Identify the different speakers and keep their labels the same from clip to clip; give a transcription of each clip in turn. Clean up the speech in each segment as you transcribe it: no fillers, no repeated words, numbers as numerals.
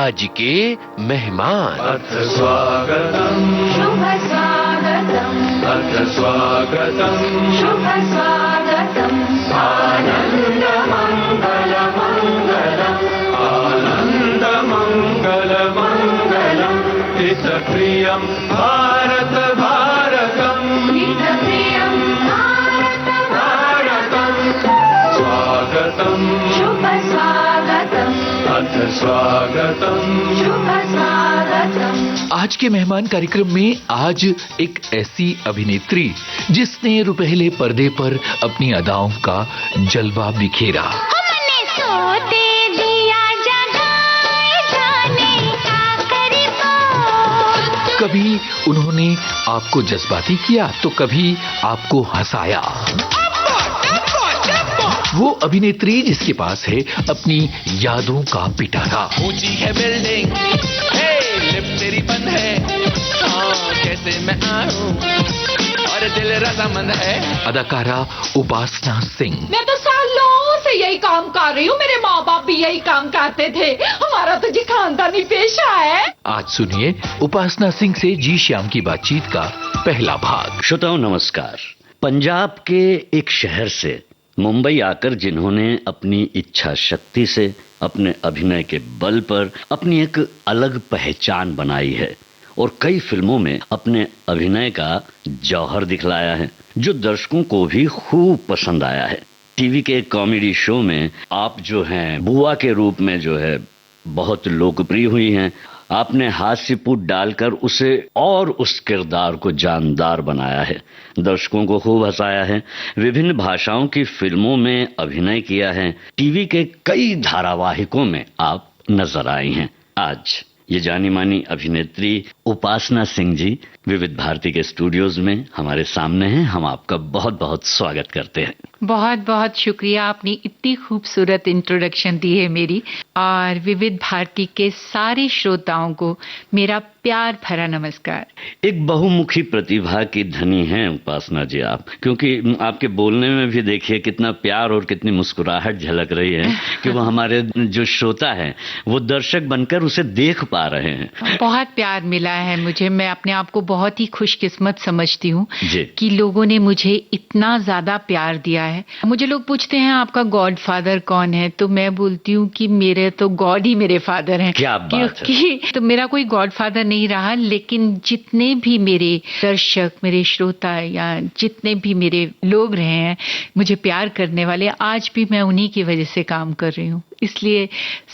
Speaker 1: आज के मेहमान।
Speaker 2: अथ स्वागतम्
Speaker 3: शुभ स्वागतम्
Speaker 2: अथ स्वागतम्
Speaker 3: शुभ स्वागतम्
Speaker 2: आनन्द मङ्गल मङ्गलम् आनन्द मङ्गल मङ्गलम् हितप्रियं भारत भारतम्
Speaker 3: हितप्रियं भारत
Speaker 2: भारतम् स्वागतम्
Speaker 3: शुभ स्वागतम्
Speaker 2: अथ स्वागतम्
Speaker 3: शुभ स्वागतम्।
Speaker 1: आज के मेहमान कार्यक्रम में आज एक ऐसी अभिनेत्री जिसने रुपहले पर्दे पर अपनी अदाओं का जलवा बिखेरा।
Speaker 3: हमने सोते दिया जगाए जाने का करीब।
Speaker 1: कभी उन्होंने आपको जज्बाती किया तो कभी आपको हंसाया। वो अभिनेत्री जिसके पास है अपनी यादों का पिटारा।
Speaker 4: ऊंची है बिल्डिंग, लिफ्ट तेरी बंद है, कैसे मैं आऊं, और दिल रजामंद है।
Speaker 1: अदाकारा उपासना सिंह।
Speaker 5: मैं तो सालों से यही काम कर रही हूँ, मेरे माँ बाप भी यही काम करते थे, हमारा तो जी खानदानी पेशा है।
Speaker 1: आज सुनिए उपासना सिंह से जी श्याम की बातचीत का पहला भाग।
Speaker 6: श्रोताओं नमस्कार। पंजाब के एक शहर से मुंबई आकर जिन्होंने अपनी इच्छा शक्ति से अपने अभिनय के बल पर अपनी एक अलग पहचान बनाई है और कई फिल्मों में अपने अभिनय का जौहर दिखलाया है जो दर्शकों को भी खूब पसंद आया है। टीवी के कॉमेडी शो में आप जो हैं बुआ के रूप में जो है बहुत लोकप्रिय हुई हैं। आपने हास्य पुट डालकर उसे और उस किरदार को जानदार बनाया है, दर्शकों को खूब हंसाया है, विभिन्न भाषाओं की फिल्मों में अभिनय किया है, टीवी के कई धारावाहिकों में आप नजर आई हैं। आज ये जानी मानी अभिनेत्री उपासना सिंह जी विविध भारती के स्टूडियोज में हमारे सामने हैं। हम आपका बहुत बहुत स्वागत करते हैं।
Speaker 5: बहुत बहुत शुक्रिया, आपने इतनी खूबसूरत इंट्रोडक्शन दी है मेरी, और विविध भारती के सारे श्रोताओं को मेरा प्यार भरा नमस्कार।
Speaker 6: एक बहुमुखी प्रतिभा की धनी हैं उपासना जी आप, क्योंकि आपके बोलने में भी देखिए कितना प्यार और कितनी मुस्कुराहट झलक रही है कि वो हमारे जो श्रोता है वो दर्शक बनकर उसे देख पा रहे हैं।
Speaker 5: बहुत प्यार मिला है मुझे, मैं अपने आप को बहुत ही खुशकिस्मत समझती हूँ
Speaker 6: जी।
Speaker 5: कि लोगों ने मुझे इतना ज्यादा प्यार दिया है। मुझे लोग पूछते हैं आपका गॉड फादर कौन है, तो मैं बोलती हूँ कि मेरे तो गॉड ही मेरे फादर हैं।
Speaker 6: क्या बात है।
Speaker 5: क्योंकि तो मेरा कोई गॉड फादर नहीं रहा, लेकिन जितने भी मेरे दर्शक, मेरे श्रोता या जितने भी मेरे लोग रहे हैं मुझे प्यार करने वाले, आज भी मैं उन्हीं की वजह से काम कर रही हूँ, इसलिए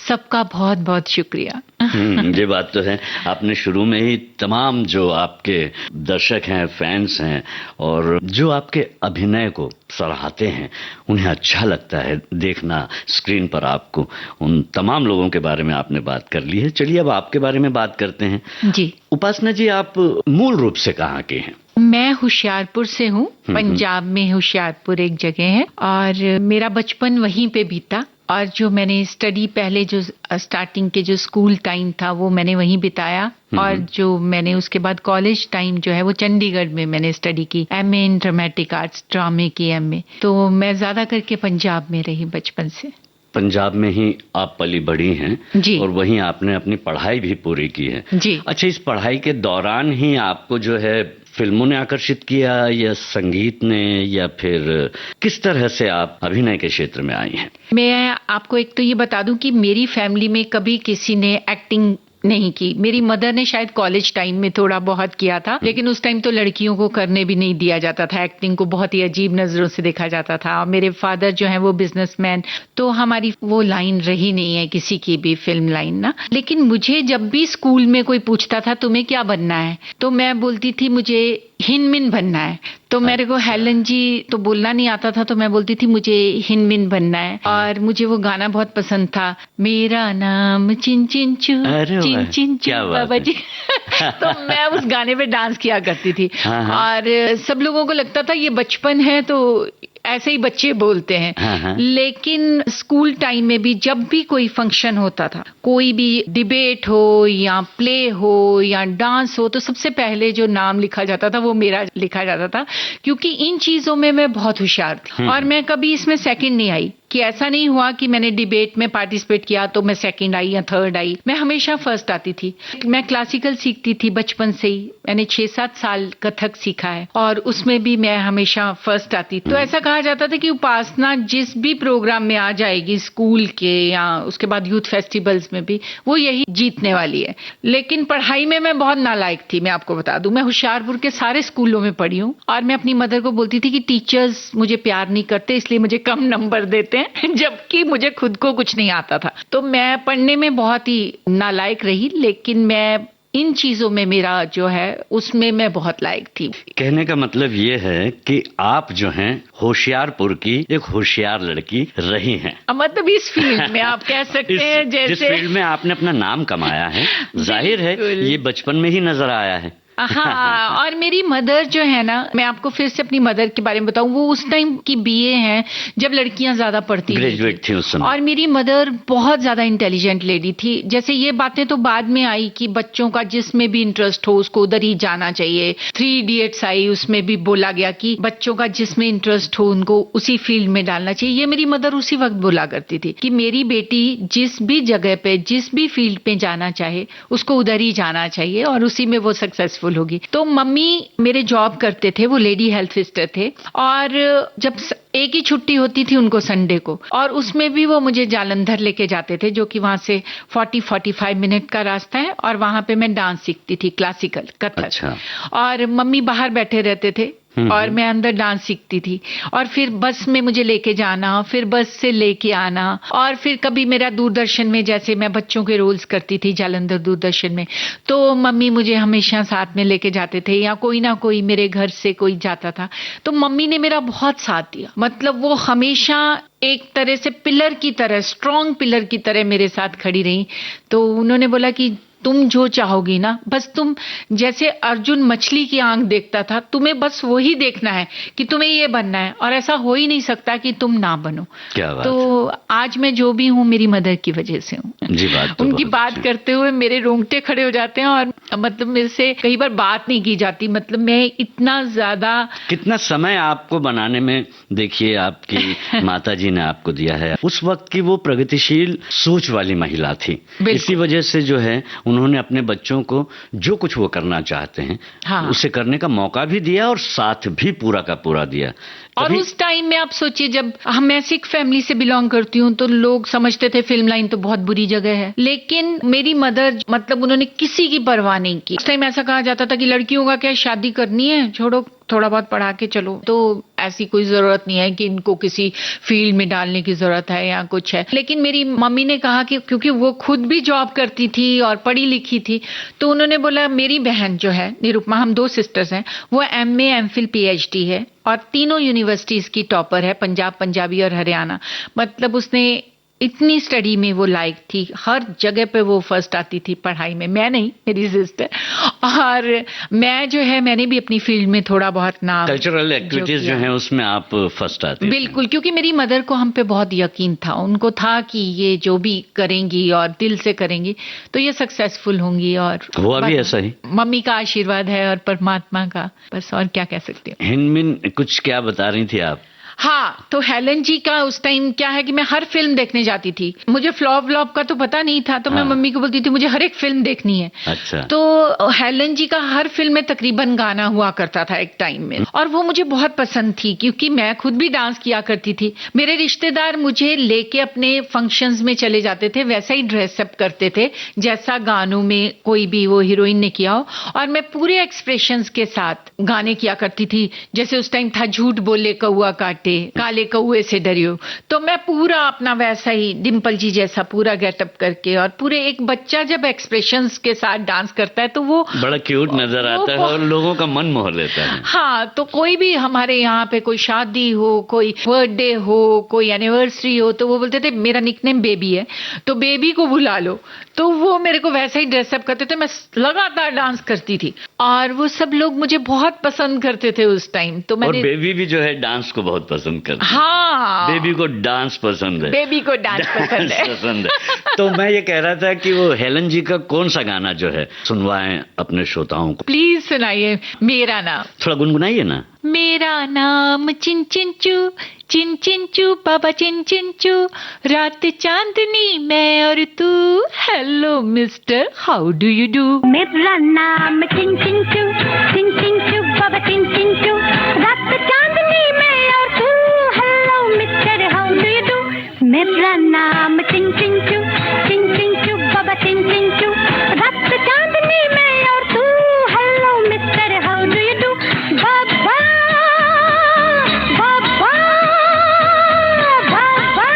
Speaker 5: सबका बहुत बहुत शुक्रिया।
Speaker 6: ये बात तो है। आपने शुरू में ही तमाम जो आपके दर्शक हैं, फैंस हैं और जो आपके अभिनय को सराहते हैं, उन्हें अच्छा लगता है देखना स्क्रीन पर आपको, उन तमाम लोगों के बारे में आपने बात कर ली है। चलिए अब आपके बारे में बात करते हैं।
Speaker 5: जी
Speaker 6: उपासना जी, आप मूल रूप से कहाँ के हैं?
Speaker 5: मैं होशियारपुर से हूँ, पंजाब में होशियारपुर एक जगह है, और मेरा बचपन वहीं पे बीता, और जो मैंने स्टडी पहले जो स्टार्टिंग के जो स्कूल टाइम था वो मैंने वहीं बिताया, और जो मैंने उसके बाद कॉलेज टाइम जो है वो चंडीगढ़ में मैंने स्टडी की, एमए इन ड्रामेटिक आर्ट्स, ड्रामे की एमए। तो मैं ज्यादा करके पंजाब में रही बचपन से।
Speaker 6: पंजाब में ही आप पली बढ़ी हैं
Speaker 5: जी।
Speaker 6: और वहीं आपने अपनी पढ़ाई भी पूरी की है।
Speaker 5: जी।
Speaker 6: अच्छा, इस पढ़ाई के दौरान ही आपको जो है फिल्मों ने आकर्षित किया या संगीत ने, या फिर किस तरह से आप अभिनय के क्षेत्र में आई हैं?
Speaker 5: मैं आपको एक तो ये बता दूं कि मेरी फैमिली में कभी किसी ने एक्टिंग नहीं की। मेरी मदर ने शायद कॉलेज टाइम में थोड़ा बहुत किया था, लेकिन उस टाइम तो लड़कियों को करने भी नहीं दिया जाता था, एक्टिंग को बहुत ही अजीब नजरों से देखा जाता था। और मेरे फादर जो है वो बिजनेसमैन, तो हमारी वो लाइन रही नहीं है किसी की भी फिल्म लाइन ना। लेकिन मुझे जब भी स्कूल में कोई पूछता था तुम्हें क्या बनना है, तो मैं बोलती थी मुझे हिनमिन बनना है। तो मेरे को हेलन जी तो बोलना नहीं आता था, तो मैं बोलती थी मुझे हिनमिन बनना है। और मुझे वो गाना बहुत पसंद था, मेरा नाम चिन चिन चू चिन चिन चू बाबा जी। तो मैं उस गाने पे डांस किया करती थी। और सब लोगों को लगता था ये बचपन है तो ऐसे ही बच्चे बोलते हैं। लेकिन स्कूल टाइम में भी जब भी कोई फंक्शन होता था, कोई भी डिबेट हो या प्ले हो या डांस हो, तो सबसे पहले जो नाम लिखा जाता था वो मेरा लिखा जाता था, क्योंकि इन चीजों में मैं बहुत होशियार थी और मैं कभी इसमें सेकंड नहीं आई। कि ऐसा नहीं हुआ कि मैंने डिबेट में पार्टिसिपेट किया तो मैं सेकंड आई या थर्ड आई, मैं हमेशा फर्स्ट आती थी। मैं क्लासिकल सीखती थी बचपन से ही, मैंने 6-7 साल कथक सीखा है और उसमें भी मैं हमेशा फर्स्ट आती। तो ऐसा कहा जाता था कि उपासना जिस भी प्रोग्राम में आ जाएगी, स्कूल के या उसके बाद यूथ फेस्टिवल्स में भी, वो यही जीतने वाली है। लेकिन पढ़ाई में मैं बहुत नालायक थी, मैं आपको बता दूं। मैं होशियारपुर के सारे स्कूलों में पढ़ी हूँ और मैं अपनी मदर को बोलती थी कि टीचर्स मुझे प्यार नहीं करते इसलिए मुझे कम नंबर देते हैं, जबकि मुझे खुद को कुछ नहीं आता था। तो मैं पढ़ने में बहुत ही नालायक रही, लेकिन मैं इन चीजों में मेरा जो है उसमें मैं बहुत लायक थी।
Speaker 6: कहने का मतलब ये है कि आप जो हैं होशियारपुर की एक होशियार लड़की रही हैं।
Speaker 5: मतलब इस फील्ड में आप कह सकते हैं जैसे
Speaker 6: जिस फील्ड में आपने अपना नाम कमाया है, जाहिर है ये बचपन में ही नजर आया है।
Speaker 5: हाँ, और मेरी मदर जो है ना, मैं आपको फिर से अपनी मदर के बारे में बताऊं, वो उस टाइम की बीए हैं जब लड़कियां ज्यादा पढ़ती
Speaker 6: ग्रेजुएट थी उस समय।
Speaker 5: और मेरी मदर बहुत ज्यादा इंटेलिजेंट लेडी थी। जैसे ये बातें तो बाद में आई कि बच्चों का जिसमें भी इंटरेस्ट हो उसको उधर ही जाना चाहिए। 3 इडियट्स आई, उसमें भी बोला गया कि बच्चों का जिसमें इंटरेस्ट हो उनको उसी फील्ड में डालना चाहिए। ये मेरी मदर उसी वक्त बोला करती थी कि मेरी बेटी जिस भी जगह पे जिस भी फील्ड पे जाना चाहे उसको उधर ही जाना चाहिए और उसी में वो सक्सेसफुल होगी। तो मम्मी मेरे जॉब करते थे, वो लेडी हेल्थ विजिटर थे, और जब एक ही छुट्टी होती थी उनको संडे को, और उसमें भी वो मुझे जालंधर लेके जाते थे जो कि वहां से 40-45 मिनट का रास्ता है, और वहां पे मैं डांस सीखती थी, क्लासिकल कथक।
Speaker 6: अच्छा।
Speaker 5: और मम्मी बाहर बैठे रहते थे और मैं अंदर डांस सीखती थी, और फिर बस में मुझे लेके जाना, फिर बस से लेके आना, और फिर कभी मेरा दूरदर्शन में, जैसे मैं बच्चों के रोल्स करती थी जालंधर दूरदर्शन में, तो मम्मी मुझे हमेशा साथ में लेके जाते थे, या कोई ना कोई मेरे घर से कोई जाता था। तो मम्मी ने मेरा बहुत साथ दिया, मतलब वो हमेशा एक तरह से पिलर की तरह, स्ट्रॉन्ग पिलर की तरह मेरे साथ खड़ी रही। तो उन्होंने बोला कि तुम जो चाहोगी ना, बस तुम, जैसे अर्जुन मछली की आंख देखता था, तुम्हें बस वही देखना है कि तुम्हें ये बनना है, और ऐसा हो ही नहीं सकता कि तुम ना बनो।
Speaker 6: क्या बात।
Speaker 5: तो आज मैं जो भी हूँ मेरी मदर की वजह से हूँ
Speaker 6: जी। बात तो
Speaker 5: उनकी
Speaker 6: बहुत
Speaker 5: बात
Speaker 6: अच्छी।
Speaker 5: करते हुए मेरे रोंगटे खड़े हो जाते हैं, और मतलब मेरे से कई बार बात नहीं की जाती, मतलब मैं इतना ज्यादा।
Speaker 6: कितना समय आपको बनाने में, देखिए आपकी माताजी ने आपको दिया है। उस वक्त की वो प्रगतिशील सोच वाली महिला थी, इसी वजह से जो है उन्होंने अपने बच्चों को जो कुछ वो करना चाहते हैं,
Speaker 5: हाँ,
Speaker 6: उसे करने का मौका भी दिया और साथ भी पूरा का पूरा दिया।
Speaker 5: और उस टाइम में आप सोचिए, जब मैं सिख फैमिली से बिलोंग करती हूँ तो लोग समझते थे फिल्म लाइन तो बहुत बुरी जगह है, लेकिन मेरी मदर, मतलब उन्होंने किसी की परवाह नहीं की। उस टाइम ऐसा कहा जाता था कि लड़कियों का क्या शादी करनी है, छोड़ो, थोड़ा बहुत पढ़ा के चलो, तो ऐसी कोई जरूरत नहीं है कि इनको किसी फील्ड में डालने की जरूरत है या कुछ है। लेकिन मेरी मम्मी ने कहा कि क्योंकि वो खुद भी जॉब करती थी और पढ़ी लिखी थी, तो उन्होंने बोला मेरी बहन जो है निरुपमा, हम 2 सिस्टर्स हैं, वो MA MPhil PhD है और तीनों यूनिवर्सिटीज की टॉपर है, पंजाब, पंजाबी और हरियाणा। मतलब उसने इतनी स्टडी में वो लायक थी, हर जगह पे वो फर्स्ट आती थी पढ़ाई में, मैं नहीं, मेरी सिस्टर। और मैं जो है, मैंने भी अपनी फील्ड में थोड़ा बहुत नाम,
Speaker 6: कल्चरल एक्टिविटीज जो हैं उसमें आप फर्स्ट आती थी।
Speaker 5: बिल्कुल, क्योंकि मेरी मदर को हम पे बहुत यकीन था, उनको था कि ये जो भी करेंगी और दिल से करेंगी तो ये सक्सेसफुल होंगी, और
Speaker 6: हुआ भी ऐसा ही।
Speaker 5: मम्मी का आशीर्वाद है और परमात्मा का, बस और क्या कह सकती हूँ।
Speaker 6: हिंदमिन, कुछ क्या बता रही थी आप?
Speaker 5: हाँ, तो हेलन जी का उस टाइम क्या है कि मैं हर फिल्म देखने जाती थी, मुझे फ्लॉप का तो पता नहीं था, तो मैं मम्मी को बोलती थी मुझे हर एक फिल्म देखनी है।
Speaker 6: अच्छा।
Speaker 5: तो हेलन जी का हर फिल्म में तकरीबन गाना हुआ करता था एक टाइम में, और वो मुझे बहुत पसंद थी क्योंकि मैं खुद भी डांस किया करती थी। मेरे रिश्तेदार मुझे लेके अपने फंक्शंस में चले जाते थे, वैसा ही ड्रेसअप करते थे जैसा गानों में कोई भी वो हीरोइन ने किया हो, और मैं पूरे एक्सप्रेशंस के साथ गाने किया करती थी। जैसे उस टाइम था झूठ बोले कौआ काटे, काले कौए से डरियो, तो मैं पूरा अपना वैसा ही डिम्पल जी जैसा पूरा गेटअप करके, और पूरे एक बच्चा जब एक्सप्रेशंस के साथ डांस करता है तो वो
Speaker 6: बड़ा क्यूट नजर आता है और लोगों का मन मोह लेता है।
Speaker 5: हाँ, तो कोई भी हमारे यहाँ पे कोई शादी हो, कोई बर्थडे हो, कोई एनिवर्सरी हो, तो वो बोलते थे मेरा निकनेम बेबी है तो बेबी को बुला लो, तो वो मेरे को वैसा ही ड्रेसअप करते थे, मैं लगातार डांस करती थी और वो सब लोग मुझे बहुत पसंद करते थे उस टाइम। तो मैंने,
Speaker 6: और बेबी भी जो है डांस को बहुत पसंद करते हैं।
Speaker 5: हाँ,
Speaker 6: बेबी को डांस पसंद है।
Speaker 5: बेबी को डांस पसंद है।
Speaker 6: पसंद है। तो मैं ये कह रहा था कि वो हेलन जी का कौन सा गाना जो है सुनवाएं अपने श्रोताओं को।
Speaker 5: प्लीज सुनाइए मेरा नाम।
Speaker 6: थोड़ा गुनगुनाइए ना।
Speaker 5: मेरा नाम चिन चिन चू बाबा चिन चू, रात चांदनी मैं और तू, hello mister how do you do.
Speaker 3: मेरा नाम चिन चिन चू बाबा चिन चू, रात चांदनी मैं और तू, hello mister how do you do. मेरा नाम चिन चिन चू बाबा चिन चू, रात चांदनी मैं और तू, hello mister how do you do. बाबा बाबा बाबा।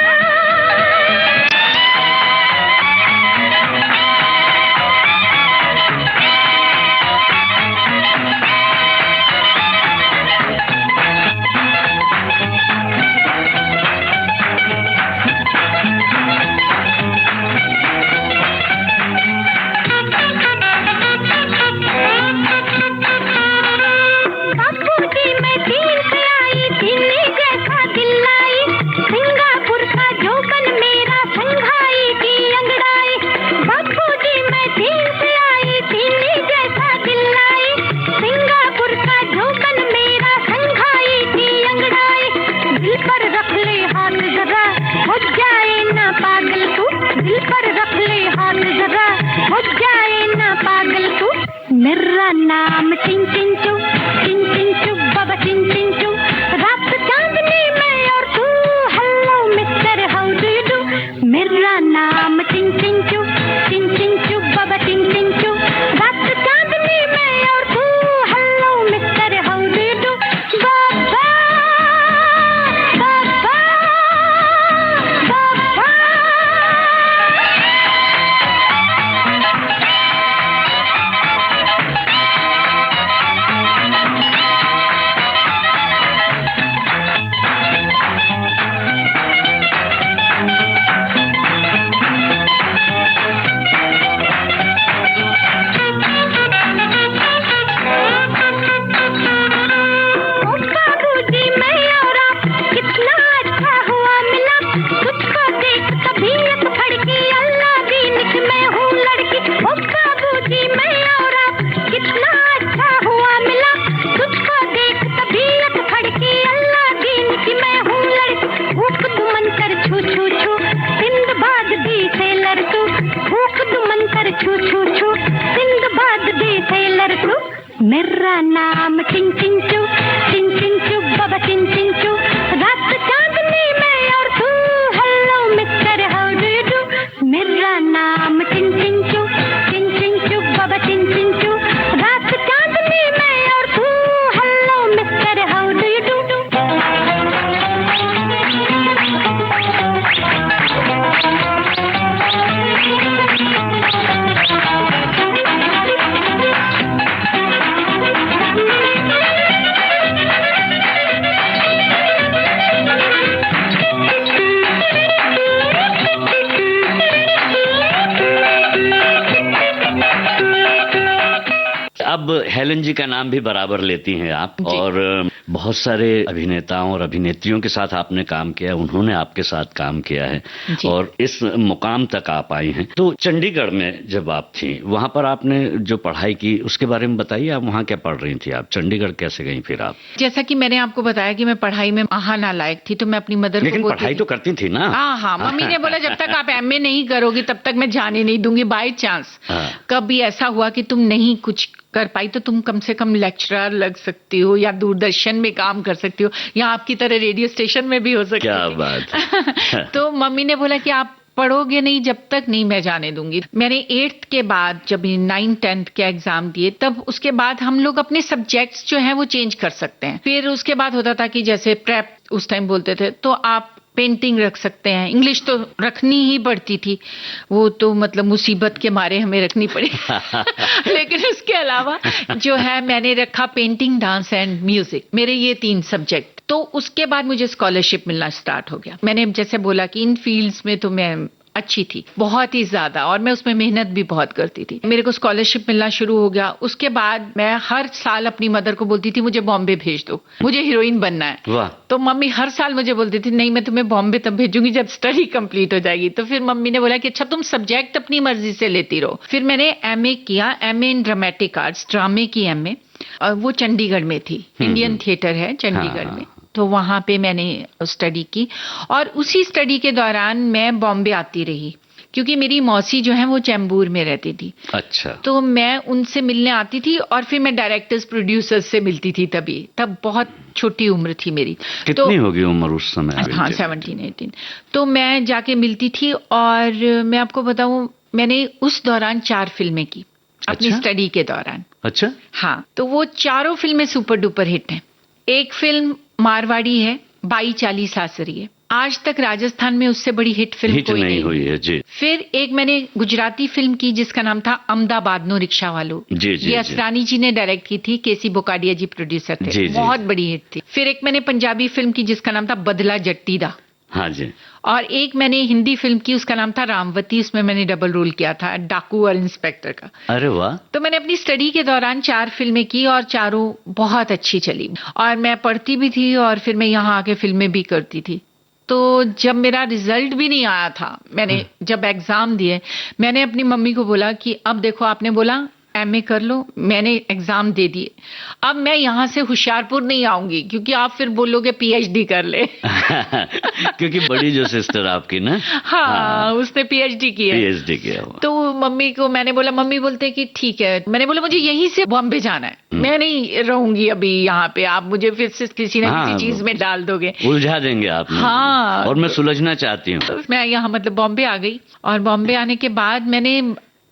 Speaker 3: बापूजी मैं दिल से आई, दिल्ली जैसा दिल लाई, सिंगापुर का जोबन मेरा संघाई की अंगड़ाई। बापूजी मैं दिल से आई, दिल्ली जैसा दिल लाई, सिंगापुर का जोबन मेरा संघाई की अंगड़ाई। दिल पर रख ले हाथ जरा, हो जाए ना पागल तू, दिल पर रख ले हाथ जरा, हो जाए ना पागल तू। मेरा नाम चिन चिन चू बाबा चिन चू, रात चांदनी मैं और तू, hello mister how do you do. मेरा नाम चिन चिन चू बाबा चिन चू, रात चांदनी मैं और तू, hello mister how do you do. बाबा बाबा बाबा। बाबूजी मैं और आप कितना अच्छा हुआ मिला, तुझको देख तबीयत फड़की, अल्लाह दीन की मैं हूँ लड़की। ओ बाबूजी मैं और आप कितना अच्छा हुआ मिला, तुझको देख तबीयत फड़की, अल्लाह दीन की मैं हूँ लड़की। भूख दुमन कर छू छू छू, सिंदबाद भी सेलर तू, भूख दुमन कर छू छू छू, सिंदबाद भी सेलर तू। मेरा नाम चिन चिन चू बाबा चिन चू, रात चांदनी मैं और तू, hello mister how do you do. मेरा नाम चिन चिन चू बाबा चिन चू, रात चांदनी मैं और तू, hello mister how do you do.
Speaker 6: अब हेलन जी का नाम भी बराबर लेती हैं आप,
Speaker 5: जी।
Speaker 6: और बहुत सारे अभिनेताओं और अभिनेत्रियों के साथ आपने काम किया, उन्होंने आपके साथ काम किया है
Speaker 5: जी।
Speaker 6: और इस मुकाम तक आप आई हैं। तो चंडीगढ़ में जब आप थी, वहां पर आपने जो पढ़ाई की उसके बारे में बताइए। आप वहां क्या पढ़ रही थी? आप चंडीगढ़ कैसे गई फिर आप?
Speaker 5: जैसा कि मैंने आपको बताया कि मैं पढ़ाई में नालायक थी, तो मैं अपनी मदर को
Speaker 6: लेकिन
Speaker 5: बोलती
Speaker 6: पढ़ाई
Speaker 5: थी।
Speaker 6: तो करती थी ना?
Speaker 5: हाँ, मम्मी ने बोला जब तक आप एमए नहीं करोगी तब तक मैं जाने नहीं दूंगी। बाय चांस
Speaker 6: हाँ।
Speaker 5: कभी ऐसा हुआ कि तुम नहीं कुछ कर पाई तो तुम कम से कम लेक्चरर लग सकती हो, या दूरदर्शन में काम कर सकती हो, या आपकी तरह रेडियो स्टेशन में भी हो सकती
Speaker 6: क्या
Speaker 5: थी।
Speaker 6: बात।
Speaker 5: तो मम्मी ने बोला कि आप पढ़ोगे नहीं जब तक नहीं मैं जाने दूंगी। मैंने 8th के बाद जब 9th 10th के एग्जाम दिए, तब उसके बाद हम लोग अपने सब्जेक्ट्स जो हैं वो चेंज कर सकते हैं। फिर उसके बाद होता था कि जैसे प्रेप उस टाइम बोलते थे, तो आप पेंटिंग रख सकते हैं। इंग्लिश तो रखनी ही पड़ती थी, वो तो मतलब मुसीबत के मारे हमें रखनी पड़ी। लेकिन उसके अलावा जो है मैंने रखा पेंटिंग, डांस एंड म्यूजिक, मेरे ये 3 सब्जेक्ट। तो उसके बाद मुझे स्कॉलरशिप मिलना स्टार्ट हो गया। मैंने जैसे बोला कि इन फील्ड्स में तो मैं अच्छी थी, बहुत ही ज्यादा, और मैं उसमें मेहनत भी बहुत करती थी। मेरे को स्कॉलरशिप मिलना शुरू हो गया। उसके बाद मैं हर साल अपनी मदर को बोलती थी मुझे बॉम्बे भेज दो, मुझे हीरोइन बनना है।
Speaker 6: वाह।
Speaker 5: तो मम्मी हर साल मुझे बोलती थी नहीं, मैं तुम्हें बॉम्बे तब भेजूंगी जब स्टडी कंप्लीट हो जाएगी। तो फिर मम्मी ने बोला कि अच्छा तुम सब्जेक्ट अपनी मर्जी से लेती रहो। फिर मैंने एमए किया, एमए इन ड्रामेटिक आर्ट्स, ड्रामे की एमए, और वो चंडीगढ़ में थी। इंडियन थिएटर है चंडीगढ़ में, तो वहां पे मैंने स्टडी की। और उसी स्टडी के दौरान मैं बॉम्बे आती रही, क्योंकि मेरी मौसी जो है वो चैम्बूर में रहती थी।
Speaker 6: अच्छा।
Speaker 5: तो मैं उनसे मिलने आती थी, और फिर मैं डायरेक्टर्स प्रोड्यूसर्स से मिलती थी। तब बहुत छोटी उम्र थी मेरी।
Speaker 6: कितनी होगी उम्र उस समय?
Speaker 5: हाँ, 17-18। तो मैं जाके मिलती थी, और मैं आपको बताऊं, मैंने उस दौरान 4 फिल्में की अपनी स्टडी के दौरान।
Speaker 6: अच्छा।
Speaker 5: हाँ, तो वो चारों फिल्में सुपर डुपर हिट हैं। एक फिल्म मारवाड़ी है, बाई चाली सासरी है, आज तक राजस्थान में उससे बड़ी हिट फिल्म कोई नहीं
Speaker 6: हुई है जी।
Speaker 5: फिर एक मैंने गुजराती फिल्म की जिसका नाम था अहमदाबाद नो रिक्शा वालो,
Speaker 6: जी जी,
Speaker 5: ये असरानी जी ने डायरेक्ट की थी, केसी बोकाडिया जी प्रोड्यूसर थे,
Speaker 6: जी,
Speaker 5: बहुत बड़ी हिट थी। फिर एक मैंने पंजाबी फिल्म की जिसका नाम था बदला जट्टी दा।
Speaker 6: हाँ जी।
Speaker 5: और एक मैंने हिंदी फिल्म की, उसका नाम था रामवती, उसमें मैंने डबल रोल किया था, डाकू और इंस्पेक्टर का।
Speaker 6: अरे वाह।
Speaker 5: तो मैंने अपनी स्टडी के दौरान 4 फिल्में की, और चारों बहुत अच्छी चली, और मैं पढ़ती भी थी, और फिर मैं यहाँ आके फिल्में भी करती थी। तो जब मेरा रिजल्ट भी नहीं आया था, मैंने जब एग्जाम दिए, मैंने अपनी मम्मी को बोला कि अब देखो, आपने बोला एमए कर लो, मैंने एग्जाम दे दिए, अब मैं यहाँ से होशियारपुर नहीं आऊंगी, क्योंकि आप फिर बोलोगे पीएचडी कर ले।
Speaker 6: क्योंकि बड़ी जो सिस्टर आपकी ना,
Speaker 5: हाँ, उसने पीएचडी किया।
Speaker 6: पीएचडी किया हुआ।
Speaker 5: तो मम्मी को मैंने बोला, मम्मी बोलते कि ठीक है। मैंने बोला मुझे यहीं से बॉम्बे जाना है, मैं नहीं रहूंगी अभी यहाँ पे, आप मुझे फिर से किसी न किसी चीज में डाल दोगे,
Speaker 6: उलझा देंगे आप।
Speaker 5: हाँ,
Speaker 6: और मैं सुलझना चाहती हूँ।
Speaker 5: तो मैं यहाँ मतलब बॉम्बे आ गई, और बॉम्बे आने के बाद मैंने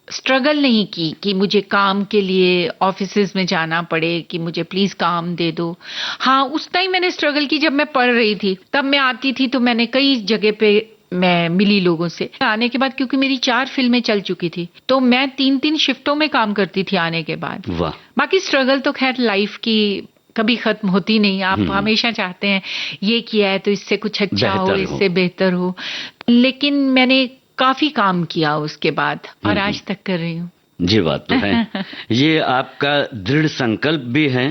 Speaker 5: स्ट्रगल नहीं की कि मुझे काम के लिए ऑफिसेज में जाना पड़े, कि मुझे प्लीज काम दे दो। हाँ, उस टाइम मैंने स्ट्रगल की जब मैं पढ़ रही थी, तब मैं आती थी तो मैंने कई जगह पे मैं मिली लोगों से। आने के बाद क्योंकि मेरी 4 फिल्में चल चुकी थी, तो मैं 3-3 शिफ्टों में काम करती थी आने के बाद।
Speaker 6: वाह।
Speaker 5: बाकी स्ट्रगल तो खैर लाइफ की कभी खत्म होती नहीं, आप हमेशा चाहते हैं ये किया है तो इससे कुछ अच्छा हो, इससे बेहतर हो। लेकिन मैंने काफी काम किया उसके बाद, और आज तक कर रही हूँ।
Speaker 6: जी, बात तो है। ये आपका दृढ़ संकल्प भी है,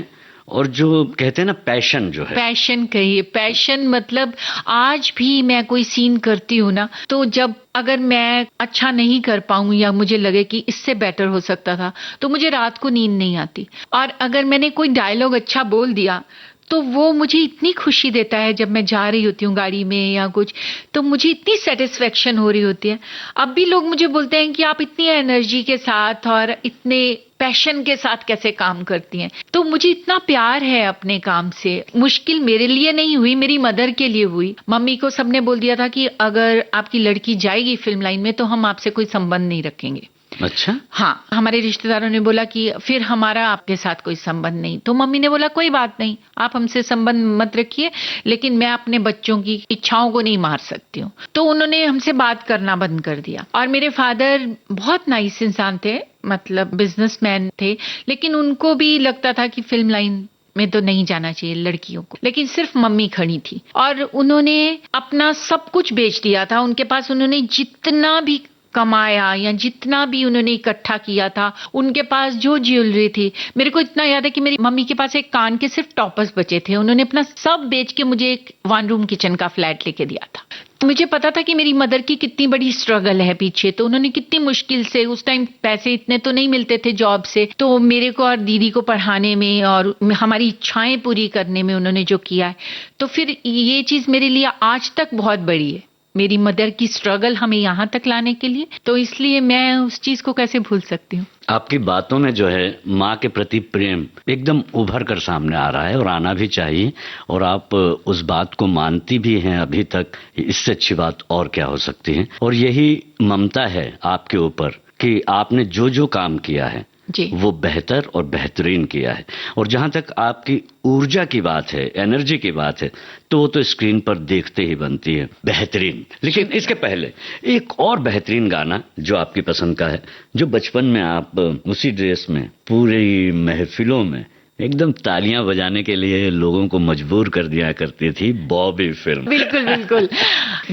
Speaker 6: और जो कहते हैं ना पैशन जो है,
Speaker 5: पैशन कहिए, पैशन मतलब आज भी मैं कोई सीन करती हूँ ना, तो जब अगर मैं अच्छा नहीं कर पाऊँ या मुझे लगे कि इससे बेटर हो सकता था, तो मुझे रात को नींद नहीं आती। और अगर मैंने कोई डायलॉग अच्छा बोल दिया, तो वो मुझे इतनी खुशी देता है, जब मैं जा रही होती हूँ गाड़ी में या कुछ, तो मुझे इतनी सेटिस्फेक्शन हो रही होती है। अब भी लोग मुझे बोलते हैं कि आप इतनी एनर्जी के साथ और इतने पैशन के साथ कैसे काम करती हैं। तो मुझे इतना प्यार है अपने काम से। मुश्किल मेरे लिए नहीं हुई, मेरी मदर के लिए हुई। मम्मी को सबने बोल दिया था कि अगर आपकी लड़की जाएगी फिल्म लाइन में तो हम आपसे कोई संबंध नहीं रखेंगे।
Speaker 6: अच्छा।
Speaker 5: हाँ, हमारे रिश्तेदारों ने बोला कि फिर हमारा आपके साथ कोई संबंध नहीं। तो मम्मी ने बोला कोई बात नहीं, आप हमसे संबंध मत रखिए, लेकिन मैं अपने बच्चों की इच्छाओं को नहीं मार सकती हूँ। तो उन्होंने हमसे बात करना बंद कर दिया। और मेरे फादर बहुत नाइस इंसान थे, मतलब बिजनेसमैन थे, लेकिन उनको भी लगता था कि फिल्म लाइन में तो नहीं जाना चाहिए लड़कियों को। लेकिन सिर्फ मम्मी खड़ी थी, और उन्होंने अपना सब कुछ बेच दिया था। उनके पास उन्होंने जितना भी कमाया या जितना भी उन्होंने इकट्ठा किया था, उनके पास जो ज्वेलरी थी, मेरे को इतना याद है कि मेरी मम्मी के पास एक कान के सिर्फ टॉपर्स बचे थे। उन्होंने अपना सब बेच के मुझे एक 1 रूम किचन का फ्लैट लेके दिया था। मुझे पता था कि मेरी मदर की कितनी बड़ी स्ट्रगल है पीछे, तो उन्होंने कितनी मुश्किल से, उस टाइम पैसे इतने तो नहीं मिलते थे जॉब से, तो मेरे को और दीदी को पढ़ाने में और हमारी इच्छाएं पूरी करने में उन्होंने जो किया है, तो फिर ये चीज मेरे लिए आज तक बहुत बड़ी है, मेरी मदर की स्ट्रगल हमें यहाँ तक लाने के लिए। तो इसलिए मैं उस चीज को कैसे भूल सकती हूँ।
Speaker 6: आपकी बातों में जो है माँ के प्रति प्रेम एकदम उभर कर सामने आ रहा है, और आना भी चाहिए, और आप उस बात को मानती भी हैं अभी तक। इससे अच्छी बात और क्या हो सकती है। और यही ममता है आपके ऊपर कि आपने जो जो काम किया है
Speaker 5: जी,
Speaker 6: वो बेहतर और बेहतरीन किया है। और जहां तक आपकी ऊर्जा की बात है, एनर्जी की बात है, तो वो तो स्क्रीन पर देखते ही बनती है बेहतरीन। लेकिन इसके पहले एक और बेहतरीन गाना जो आपकी पसंद का है, जो बचपन में आप उसी ड्रेस में पूरी महफिलों में एकदम तालियां बजाने के लिए लोगों को मजबूर कर दिया करती थी बॉबी फिल्म।
Speaker 5: बिल्कुल बिल्कुल।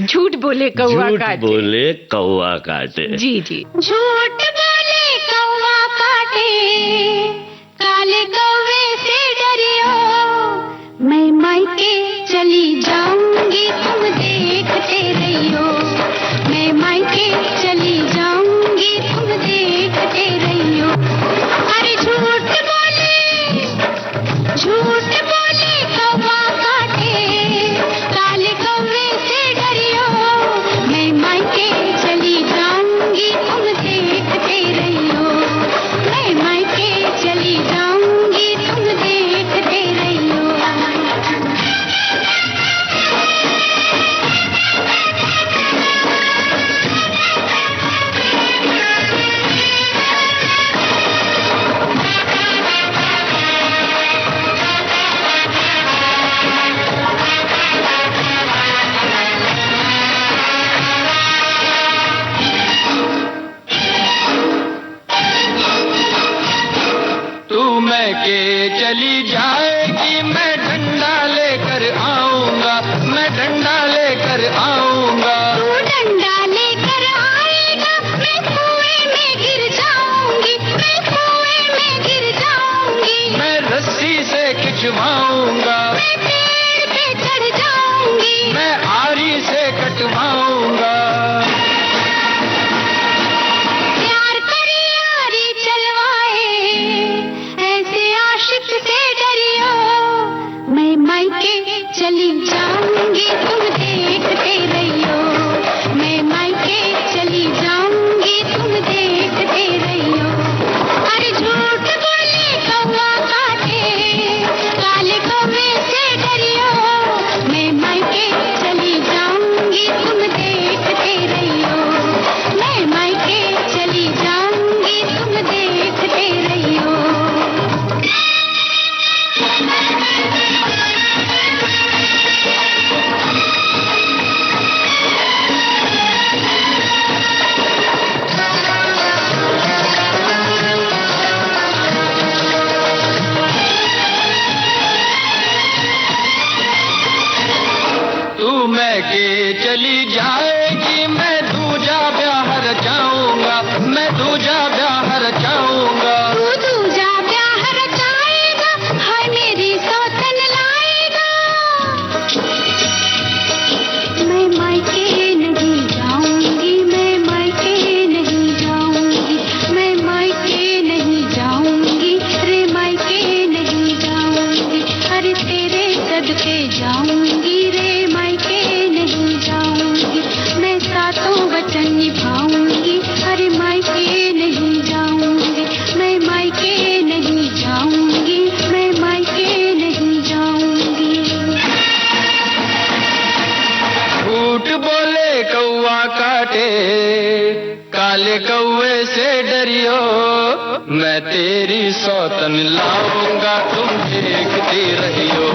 Speaker 5: झूठ बोले कौवा
Speaker 6: झूठ
Speaker 5: काटे।
Speaker 6: बोले कौवा काटे।
Speaker 5: जी जी।
Speaker 3: झूठ बोले कौवा काटे, काले कौवे से डरियो, मैं मायके चली जाऊंगी तुम देखते रहियो, मैं मायके चली जाऊंगी तुम देखते रहियो। अरे झूठ बोले कौवा काटे, काले कौवे से डरियो, मैं मायके चली जाऊंगी तुम देखते रहियो, मैं मायके चली जाऊंगी तुम देखते रहियो।
Speaker 2: तू मैं के चली जाएगी, मैं डंडा लेकर आऊंगा, मैं डंडा लेकर आऊंगा।
Speaker 3: तू डंडा लेकर आएगा, मैं कुएं में गिर जाऊंगी, मैं कुएं में गिर जाऊंगी,
Speaker 2: मैं रस्सी से खिंचवाऊंगा,
Speaker 3: मैं पेड़ पे चढ़ जाऊंगी,
Speaker 2: मैं आरी से कटवाऊंगा।
Speaker 3: प्यार करे यारी चलवाए, ऐसे आशिक से डरियो, मैं मायके चली जाऊंगी तुम देखते रहियो, मैं मायके चली जाऊंगी तुम देखते रहियो। अरे झूठ बोले कौवा काटे, काले कौवे से डरियो, मैं मायके चली जाऊंगी तुम देखते रहियो, मैं मायके चली जाऊंगी तुम देखते रहियो।
Speaker 2: तू मैं के चली जाएगी, मैं दूजा ब्याह रचाऊंगा, मैं दूजा ब्याह रचाऊंगा।
Speaker 3: तू दूजा ब्याह रचाएगा, हाय मेरी सौतन लाएगा, मैं मायके नहीं जाऊंगी, मैं मायके नहीं जाऊंगी, मैं मायके नहीं जाऊंगी, रे मायके नहीं जाऊंगी, अरे तेरे सदके जाऊंगी, रे मायके नहीं जाऊंगी, मैं सातों वचन निभाऊंगी, अरे मायके नहीं जाऊंगी, मैं मायके नहीं जाऊंगी, मैं मायके नहीं जाऊंगी।
Speaker 2: झूठ बोले कौवा काटे, काले कौवे से डरियो, मैं तेरी सौतन लाऊंगा तुम देखती रहियो,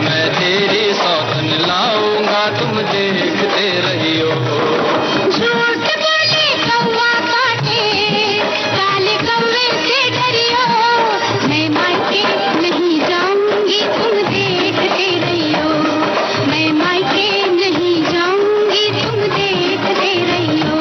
Speaker 2: मैं तेरी सौतन लाऊंगा तुम देखते रहियो।
Speaker 3: झूठ बोले कौवा काटे, काले कौवे से डरियो, मैं मायके नहीं जाऊंगी तुम देखते रहियो, मैं मायके नहीं जाऊंगी तुम देखते रहियो।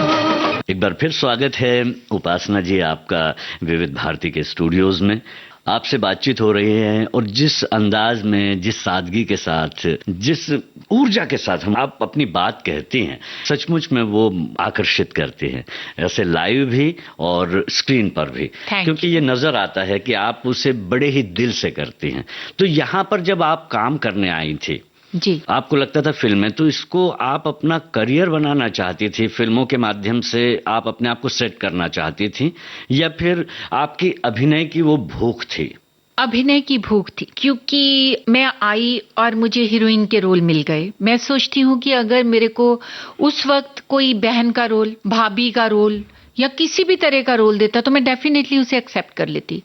Speaker 6: एक बार फिर स्वागत है उपासना जी आपका विविध भारती के स्टूडियोज में। आपसे बातचीत हो रही है और जिस अंदाज में, जिस सादगी के साथ, जिस ऊर्जा के साथ हम आप अपनी बात कहती हैं, सचमुच में वो आकर्षित करती हैं, ऐसे लाइव भी और स्क्रीन पर भी, क्योंकि ये नजर आता है कि आप उसे बड़े ही दिल से करती हैं। तो यहाँ पर जब आप काम करने आई थी
Speaker 5: जी,
Speaker 6: आपको लगता था फिल्में, तो इसको आप अपना करियर बनाना चाहती थी, फिल्मों के माध्यम से आप अपने आप को सेट करना चाहती थी, या फिर आपकी अभिनय की वो भूख थी?
Speaker 5: अभिनय की भूख थी, क्योंकि मैं आई और मुझे हीरोइन के रोल मिल गए। मैं सोचती हूँ कि अगर मेरे को उस वक्त कोई बहन का रोल, भाभी का रोल या किसी भी तरह का रोल देता तो मैं डेफिनेटली उसे एक्सेप्ट कर लेती,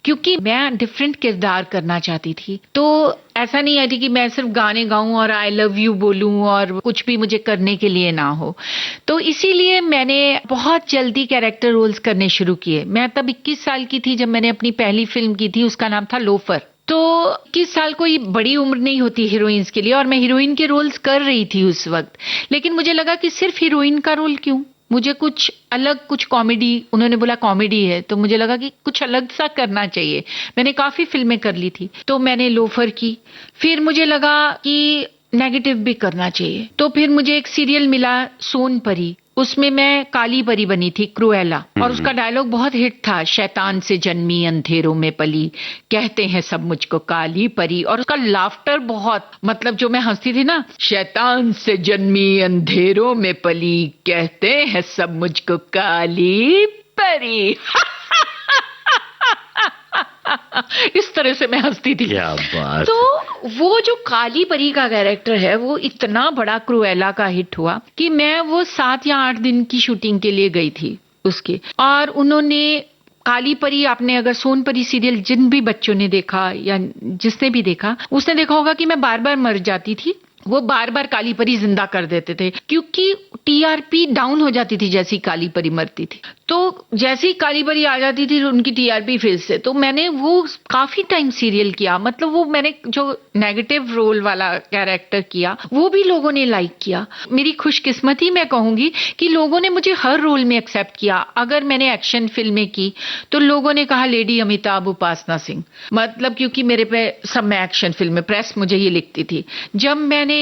Speaker 5: क्योंकि मैं डिफरेंट किरदार करना चाहती थी। तो ऐसा नहीं है कि मैं सिर्फ गाने गाऊं और आई लव यू बोलूं और कुछ भी मुझे करने के लिए ना हो। तो इसीलिए मैंने बहुत जल्दी कैरेक्टर रोल्स करने शुरू किए। मैं तब 21 साल की थी जब मैंने अपनी पहली फिल्म की थी, उसका नाम था लोफर। तो 21 साल कोई बड़ी उम्र नहीं होती हीरोइंस के लिए, और मैं हीरोइन के रोल्स कर रही थी उस वक्त। लेकिन मुझे लगा कि सिर्फ हीरोइन का रोल क्यों, मुझे कुछ अलग, कुछ कॉमेडी, उन्होंने बोला कॉमेडी है तो मुझे लगा कि कुछ अलग सा करना चाहिए। मैंने काफी फिल्में कर ली थी, तो मैंने लोफर की। फिर मुझे लगा कि नेगेटिव भी करना चाहिए, तो फिर मुझे एक सीरियल मिला सोनपरी, उसमें मैं काली परी बनी थी, क्रूएला, और उसका डायलॉग बहुत हिट था, शैतान से जन्मी अंधेरों में पली, कहते हैं सब मुझको काली परी। और उसका लाफ्टर बहुत, मतलब जो मैं हंसती थी ना, शैतान से जन्मी अंधेरों में पली, कहते हैं सब मुझको काली परी। इस तरह से मैं हंसती थी।
Speaker 6: क्या बात।
Speaker 5: तो वो जो काली परी का कैरेक्टर है वो इतना बड़ा क्रूएला का हिट हुआ कि मैं वो 7 या 8 दिन की शूटिंग के लिए गई थी उसके। और उन्होंने काली परी, आपने अगर सोनपरी सीरियल जिन भी बच्चों ने देखा या जिसने भी देखा उसने देखा होगा कि मैं बार बार मर जाती थी, वो बार बार काली परी जिंदा कर देते थे, क्योंकि टीआरपी डाउन हो जाती थी जैसी काली परी मरती थी। तो जैसे ही काली परी आ जाती थी उनकी टीआरपी फिर से। तो मैंने वो काफी टाइम सीरियल किया, मतलब वो मैंने जो नेगेटिव रोल वाला कैरेक्टर किया वो भी लोगों ने लाइक किया। मेरी खुशकिस्मती मैं कहूंगी कि लोगों ने मुझे हर रोल में एक्सेप्ट किया। अगर मैंने एक्शन फिल्में की तो लोगों ने कहा लेडी अमिताभ उपासना सिंह, मतलब क्योंकि मेरे पे सब में एक्शन फिल्में, प्रेस मुझे ये लिखती थी। जब मैंने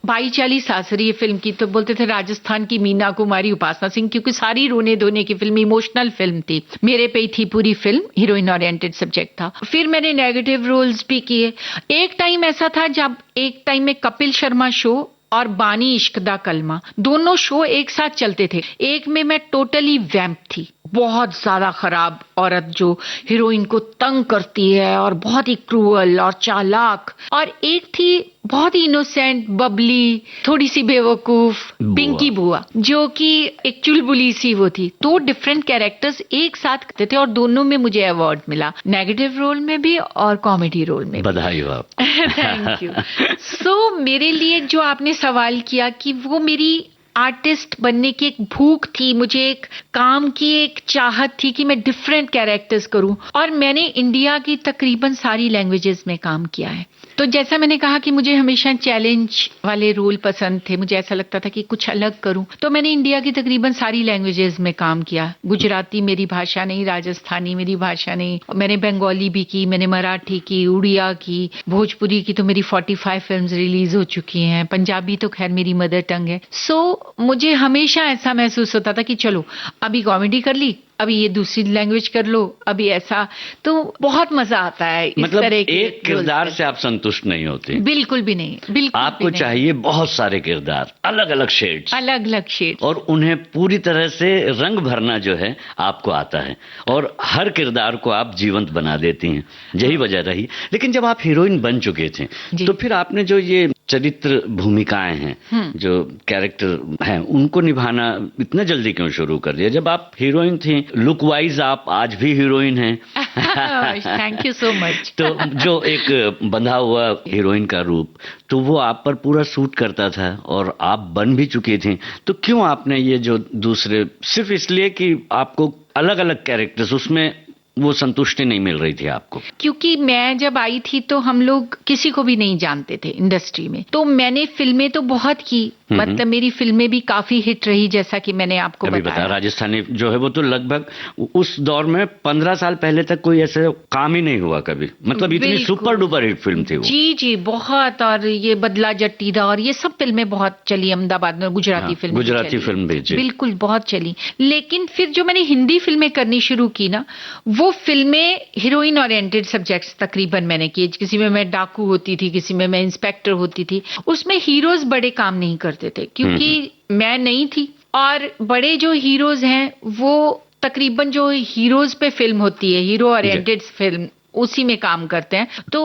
Speaker 5: 22-40 सासरी ये फिल्म की तो बोलते थे राजस्थान की मीना कुमारी उपासना सिंह, क्योंकि सारी रोने धोने की फिल्म, इमोशनल फिल्म थी, मेरे पे ही थी पूरी फिल्म, हीरोइन ओरिएंटेड सब्जेक्ट था। फिर मैंने नेगेटिव रोल्स भी किए। एक टाइम ऐसा था जब एक टाइम में कपिल शर्मा शो और बानी इश्क दा कलमा दोनों शो एक साथ चलते थे। एक में मैं टोटली वैम्प थी, बहुत ज्यादा खराब औरत जो हीरोइन को तंग करती है और बहुत ही क्रूअल और चालाक, और एक थी बहुत ही इनोसेंट, बबली, थोड़ी सी बेवकूफ पिंकी बुआ, जो कि एक चुलबुली सी वो थी। तो डिफरेंट कैरेक्टर्स एक साथ करते थे और दोनों में मुझे अवार्ड मिला, नेगेटिव रोल में भी और कॉमेडी रोल में भी।
Speaker 6: बधाई हो आप।
Speaker 5: Thank you. सो मेरे लिए जो आपने सवाल किया कि वो मेरी आर्टिस्ट बनने की एक भूख थी, मुझे एक काम की एक चाहत थी कि मैं डिफरेंट कैरेक्टर्स करूं, और मैंने इंडिया की तकरीबन सारी लैंग्वेजेस में काम किया है। तो जैसा मैंने कहा कि मुझे हमेशा चैलेंज वाले रोल पसंद थे, मुझे ऐसा लगता था कि कुछ अलग करूं, तो मैंने इंडिया की तकरीबन सारी लैंग्वेजेस में काम किया। गुजराती मेरी भाषा नहीं, राजस्थानी मेरी भाषा नहीं, मैंने बंगाली भी की, मैंने मराठी की, उड़िया की, भोजपुरी की तो मेरी 45 फिल्म्स रिलीज हो चुकी हैं, पंजाबी तो खैर मेरी मदर टंग है। सो मुझे हमेशा ऐसा महसूस होता था कि चलो अभी कॉमेडी कर ली, अभी ये दूसरी लैंग्वेज कर लो, अभी ऐसा, तो बहुत मजा आता है इस
Speaker 6: मतलब
Speaker 5: तरह के
Speaker 6: एक किरदार से आप संतुष्ट नहीं होते?
Speaker 5: बिल्कुल भी नहीं, बिल्कुल
Speaker 6: आपको
Speaker 5: भी नहीं।
Speaker 6: चाहिए बहुत सारे किरदार, अलग अलग शेड्स,
Speaker 5: अलग अलग शेड,
Speaker 6: और उन्हें पूरी तरह से रंग भरना जो है आपको आता है, और हर किरदार को आप जीवंत बना देती हैं, यही वजह रही। लेकिन जब आप हीरोइन बन चुके थे तो फिर आपने जो ये चरित्र भूमिकाएं हैं, जो कैरेक्टर हैं, उनको निभाना इतना जल्दी क्यों शुरू कर दिया? जब आप हीरोइन थी, लुक वाइज आप आज भी हीरोइन हैं।
Speaker 5: Thank you so much.
Speaker 6: तो जो एक बंधा हुआ हीरोइन का रूप, तो वो आप पर पूरा सूट करता था और आप बन भी चुके थे, तो क्यों आपने ये जो दूसरे, सिर्फ इसलिए कि आपको अलग अलग कैरेक्टर्स, उसमें वो संतुष्टि नहीं मिल रही थी आपको?
Speaker 5: क्योंकि मैं जब आई थी तो हम लोग किसी को भी नहीं जानते थे इंडस्ट्री में, तो मैंने फिल्में तो बहुत की, मतलब मेरी फिल्में भी काफी हिट रही, जैसा कि मैंने आपको बताया।
Speaker 6: राजस्थानी जो है वो तो लगभग उस दौर में 15 साल पहले तक कोई ऐसे काम ही नहीं हुआ कभी, मतलब इतनी सुपर डुपर हिट फिल्म थी वो।
Speaker 5: जी जी बहुत, और ये बदला जट्टीदा और ये सब फिल्में बहुत चली अहमदाबाद में, गुजराती फिल्म,
Speaker 6: गुजराती फिल्म भी
Speaker 5: बिल्कुल बहुत चली। लेकिन फिर जो मैंने हिंदी फिल्में करनी शुरू की ना, वो फिल्में हीरोइन ओरिएंटेड सब्जेक्ट्स तकरीबन मैंने किए। किसी में मैं डाकू होती थी, किसी में मैं इंस्पेक्टर होती थी, उसमें हीरोज बड़े काम नहीं करते थे क्योंकि मैं नहीं थी, और बड़े जो हीरोज हैं वो तकरीबन जो हीरोज पे फिल्म होती है, हीरो ओरिएंटेड फिल्म उसी में काम करते हैं, तो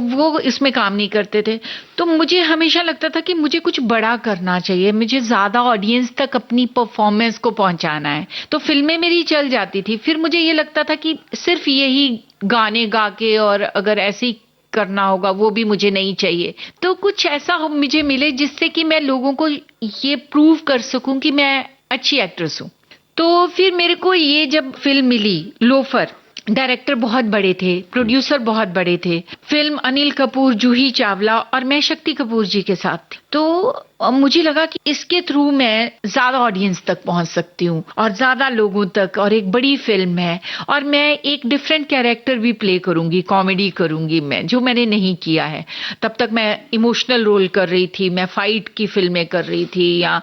Speaker 5: वो इसमें काम नहीं करते थे। तो मुझे हमेशा लगता था कि मुझे कुछ बड़ा करना चाहिए, मुझे ज्यादा ऑडियंस तक अपनी परफॉर्मेंस को पहुंचाना है। तो फिल्में मेरी चल जाती थी। फिर मुझे ये लगता था कि सिर्फ यही गाने गा के और अगर ऐसे ही करना होगा, वो भी मुझे नहीं चाहिए। तो कुछ ऐसा मुझे मिले जिससे कि मैं लोगों को ये प्रूव कर सकूं कि मैं अच्छी एक्ट्रेस हूं। तो फिर मेरे को ये जब फिल्म मिली लोफर, डायरेक्टर बहुत बड़े थे, प्रोड्यूसर बहुत बड़े थे, फिल्म अनिल कपूर, जूही चावला और मैं शक्ति कपूर जी के साथ थी। तो मुझे लगा कि इसके थ्रू मैं ज्यादा ऑडियंस तक पहुंच सकती हूँ और ज्यादा लोगों तक, और एक बड़ी फिल्म है और मैं एक डिफरेंट कैरेक्टर भी प्ले करूंगी, कॉमेडी करूंगी मैं, जो मैंने नहीं किया है। तब तक मैं इमोशनल रोल कर रही थी, मैं फाइट की फिल्में कर रही थी या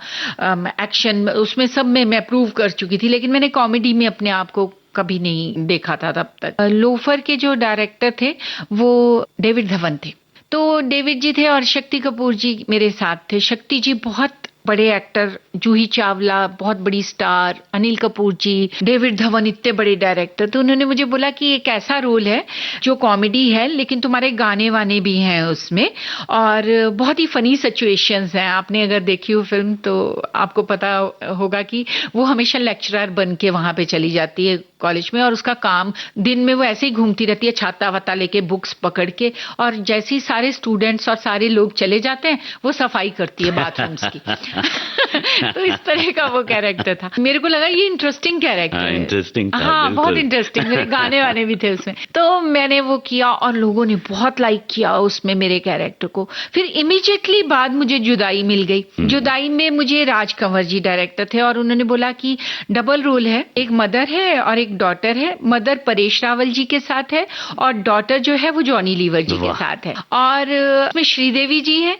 Speaker 5: एक्शन, उसमें सब में मैं प्रूव कर चुकी थी, लेकिन मैंने कॉमेडी में अपने आप को कभी नहीं देखा था तब तक। लोफर के जो डायरेक्टर थे वो डेविड धवन थे। तो डेविड जी थे और शक्ति कपूर जी मेरे साथ थे। शक्ति जी बहुत बड़े एक्टर, जूही चावला बहुत बड़ी स्टार, अनिल कपूर जी, डेविड धवन इतने बड़े डायरेक्टर। तो उन्होंने मुझे बोला कि एक ऐसा रोल है जो कॉमेडी है लेकिन तुम्हारे गाने वाने भी हैं उसमें और बहुत ही फनी सिचुएशंस हैं। आपने अगर देखी हो फिल्म तो आपको पता होगा कि वो हमेशा लेक्चरर बन के वहां पे चली जाती है कॉलेज में और उसका काम दिन में वो ऐसे ही घूमती रहती है छाता वाता लेके, बुक्स पकड़ के, और जैसे ही सारे स्टूडेंट्स और सारे लोग चले जाते हैं वो सफाई करती है बाथरूम्स की। तो इस तरह का वो कैरेक्टर था। मेरे को लगा ये इंटरेस्टिंग कैरेक्टर है।
Speaker 6: इंटरेस्टिंग था,
Speaker 5: हाँ, बहुत इंटरेस्टिंग। मेरे गाने वाने भी थे उसमें। तो मैंने वो किया और लोगों ने बहुत लाइक किया उसमें मेरे कैरेक्टर को। फिर इमीडिएटली बाद मुझे जुदाई मिल गई। जुदाई में मुझे राज कंवर जी डायरेक्टर थे और उन्होंने बोला कि डबल रोल है, एक मदर है और एक डॉटर है। मदर परेश रावल जी के साथ है और डॉटर जो है वो जॉनी लीवर जी के साथ है। और उसमें श्रीदेवी जी है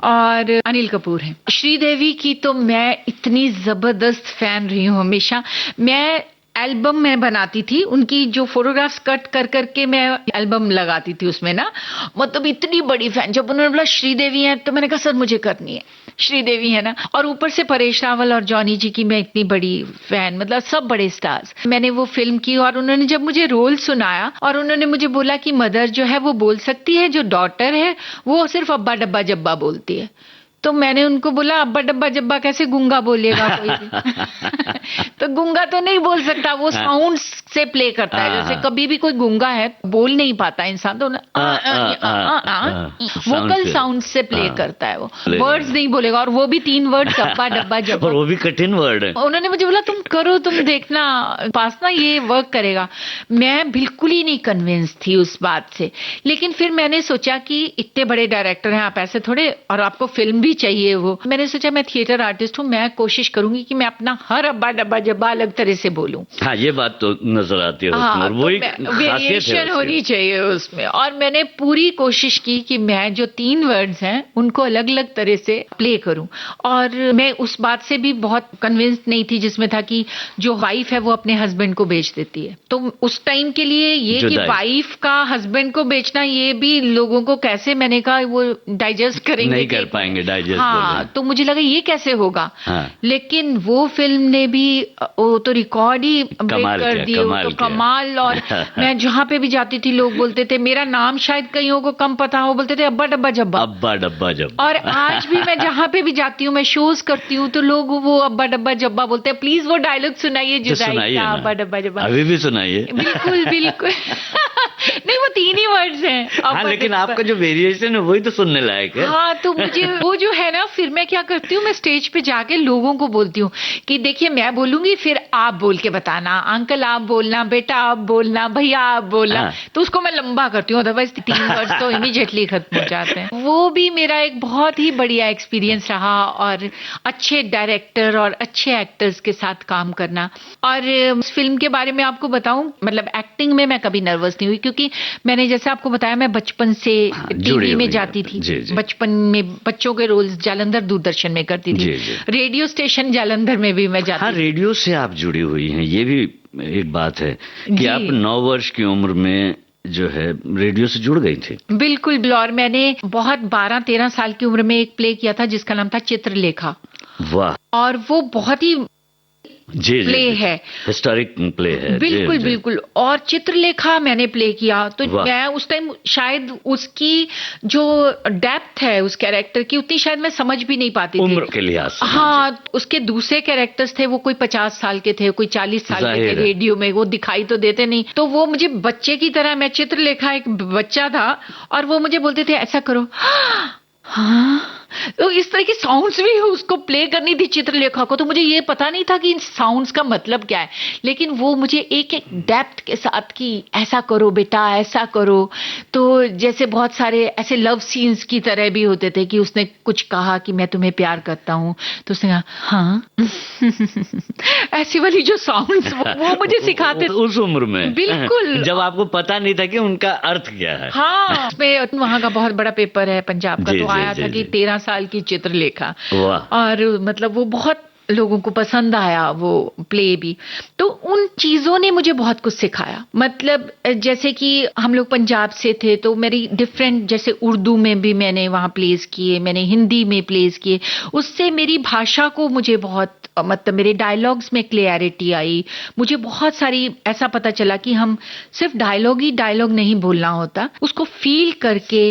Speaker 5: और अनिल कपूर है। श्रीदेवी की तो मैं इतनी जबरदस्त फैन रही हूँ हमेशा। मैं एल्बम में बनाती थी उनकी, जो फोटोग्राफ्स कट कर करके मैं एल्बम लगाती थी उसमें ना, मतलब इतनी बड़ी फैन। जब उन्होंने बोला श्रीदेवी है तो मैंने कहा सर मुझे करनी है, श्रीदेवी है ना। और ऊपर से परेश रावल और जॉनी जी की मैं इतनी बड़ी फैन, मतलब सब बड़े स्टार्स। मैंने वो फिल्म की और उन्होंने जब मुझे रोल सुनाया और उन्होंने मुझे बोला कि मदर जो है वो बोल सकती है, जो डॉटर है वो सिर्फ अब्बा डब्बा जब्बा बोलती है। तो मैंने उनको बोला अब्बा डब्बा जब्बा कैसे गूंगा बोलेगा कोई भी। तो गूंगा तो नहीं बोल सकता, वो साउंड से प्ले करता है। जैसे कभी भी कोई गूंगा है बोल नहीं पाता इंसान, तो वोकल साउंड से प्ले करता है, वो वर्ड्स नहीं बोलेगा। और वो भी 3 वर्ड्स, अब्बा डब्बा जब्बा,
Speaker 6: और वो भी कठिन वर्ड है।
Speaker 5: उन्होंने मुझे बोला तुम करो, तुम देखना पास ना ये वर्क करेगा। मैं बिल्कुल ही नहीं कन्विंस थी उस बात से। लेकिन फिर मैंने सोचा कि इतने बड़े डायरेक्टर हैं आप, ऐसे थोड़े, और आपको फिल्म भी चाहिए वो। मैंने सोचा मैं थिएटर आर्टिस्ट हूँ, मैं कोशिश करूंगी कि मैं अपना हर अब्बा डब्बा जब्बा अलग तरह से बोलूं।
Speaker 6: हाँ, ये बात तो नजर आती है उसमें, और वही
Speaker 5: वेरिएशन होनी चाहिए उसमें। और मैंने पूरी कोशिश की कि मैं जो 3 वर्ड्स हैं उनको अलग अलग तरह से प्ले करूं। और मैं उस बात से भी बहुत कन्विंस नहीं थी जिसमें था कि जो वाइफ है वो अपने हस्बैंड को बेच देती है। तो उस टाइम के लिए ये कि वाइफ का हस्बैंड को बेचना, ये भी लोगों को कैसे, मैंने कहा वो डाइजेस्ट करेंगे,
Speaker 6: नहीं कर पाएंगे डाइजेस्ट।
Speaker 5: हाँ, तो मुझे लगा ये कैसे होगा। हाँ। लेकिन वो फिल्म ने भी वो तो रिकॉर्ड ही ब्रेक कर दिए, तो कमाल। और मैं जहाँ पे भी जाती थी लोग बोलते थे, मेरा नाम शायद कईयों को कम पता हो, बोलते थे अब्बा डब्बा जब्बा,
Speaker 6: अब्बा डब्बा जब्बा।
Speaker 5: और आज भी मैं जहाँ पे भी जाती हूँ, मैं शोज करती हूँ, तो लोग वो अब्बा डब्बा जब्बा बोलते हैं। प्लीज वो डायलॉग सुनाइए जुदाई का, अब्बा डब्बा जब्बा।
Speaker 6: अभी भी सुनाइए।
Speaker 5: बिल्कुल बिल्कुल। नहीं, वो 3 ही वर्ड्स हैं।
Speaker 6: हाँ, लेकिन आपका जो वेरिएशन है वही तो सुनने लायक है।
Speaker 5: हाँ, तो मुझे वो जो है ना, फिर मैं क्या करती हूँ, मैं स्टेज पे जाके लोगों को बोलती हूँ कि देखिए मैं बोलूंगी, फिर आप बोल के बताना, अंकल आप बोलना, बेटा आप बोलना, भैया आप बोलना। हाँ। तो उसको मैं लंबा करती हूँ, अदरवाइज 3 वर्ड्स तो इमीडिएटली खत्म हो जाते हैं। वो भी मेरा एक बहुत ही बढ़िया एक्सपीरियंस रहा, और अच्छे डायरेक्टर और अच्छे एक्टर्स के साथ काम करना। और इस फिल्म के बारे में आपको बताऊं, मतलब एक्टिंग में मैं कभी नर्वस नहीं हुई, क्योंकि मैंने जैसे आपको बताया मैं बचपन से टीवी में जाती थी। बचपन में बच्चों के रोल्स जालंधर दूरदर्शन में करती थी। रेडियो स्टेशन जालंधर में भी मैं जाती थी।
Speaker 6: हाँ, रेडियो से आप जुड़ी हुई हैं, ये भी एक बात है कि आप 9 वर्ष की उम्र में जो है रेडियो से जुड़ गई थी।
Speaker 5: बिल्कुल। और मैंने बहुत 12-13 साल की उम्र में एक प्ले किया था जिसका नाम था चित्रलेखा।
Speaker 6: वाह।
Speaker 5: और वो बहुत ही
Speaker 6: जी
Speaker 5: प्ले है,
Speaker 6: हिस्टोरिक प्ले है।
Speaker 5: बिल्कुल
Speaker 6: जी,
Speaker 5: बिल्कुल। और चित्रलेखा मैंने प्ले किया, तो
Speaker 6: वाह।
Speaker 5: मैं उस टाइम शायद उसकी जो डेप्थ है उस कैरेक्टर की उतनी शायद मैं समझ भी नहीं पाती थी
Speaker 6: उम्र के लिहाज से।
Speaker 5: हाँ, उसके दूसरे कैरेक्टर्स थे वो कोई 50 साल के थे, कोई 40 साल के थे,
Speaker 6: जाहिर है।
Speaker 5: रेडियो में वो दिखाई तो देते नहीं, तो वो मुझे बच्चे की तरह, मैं चित्रलेखा एक बच्चा था और वो मुझे बोलते थे ऐसा करो, हाँ, तो इस तरह की साउंड्स भी उसको प्ले करनी थी चित्रलेखा को, तो मुझे ये पता नहीं था कि इन साउंड्स का मतलब क्या है, लेकिन वो मुझे एक एक डेप्थ के साथ कि ऐसा करो बेटा, ऐसा करो। तो जैसे बहुत सारे ऐसे लव सीन्स की तरह भी होते थे कि उसने कुछ कहा कि मैं तुम्हें प्यार करता हूँ, तो उसने कहा हाँ ऐसी वाली जो साउंड्स वो मुझे सिखाते
Speaker 6: उस उम्र में,
Speaker 5: बिल्कुल।
Speaker 6: जब आपको पता नहीं था कि उनका अर्थ क्या है।
Speaker 5: हाँ, उसमें वहाँ का बहुत बड़ा पेपर है पंजाब का,
Speaker 6: जी,
Speaker 5: तो
Speaker 6: जी,
Speaker 5: आया
Speaker 6: जी,
Speaker 5: था कि
Speaker 6: जी।
Speaker 5: 13 साल की चित्रलेखा,
Speaker 6: वाह।
Speaker 5: और मतलब वो बहुत लोगों को पसंद आया वो प्ले भी। तो उन चीजों ने मुझे बहुत कुछ सिखाया, मतलब जैसे कि हम लोग पंजाब से थे तो मेरी डिफरेंट, जैसे उर्दू में भी मैंने वहाँ प्लेस किए, मैंने हिंदी में प्लेस किए, उससे मेरी भाषा को मुझे बहुत, मतलब मेरे डायलॉग्स में क्लियरिटी आई, मुझे बहुत सारी ऐसा पता चला कि हम सिर्फ डायलॉग ही डायलॉग नहीं बोलना होता, उसको फील करके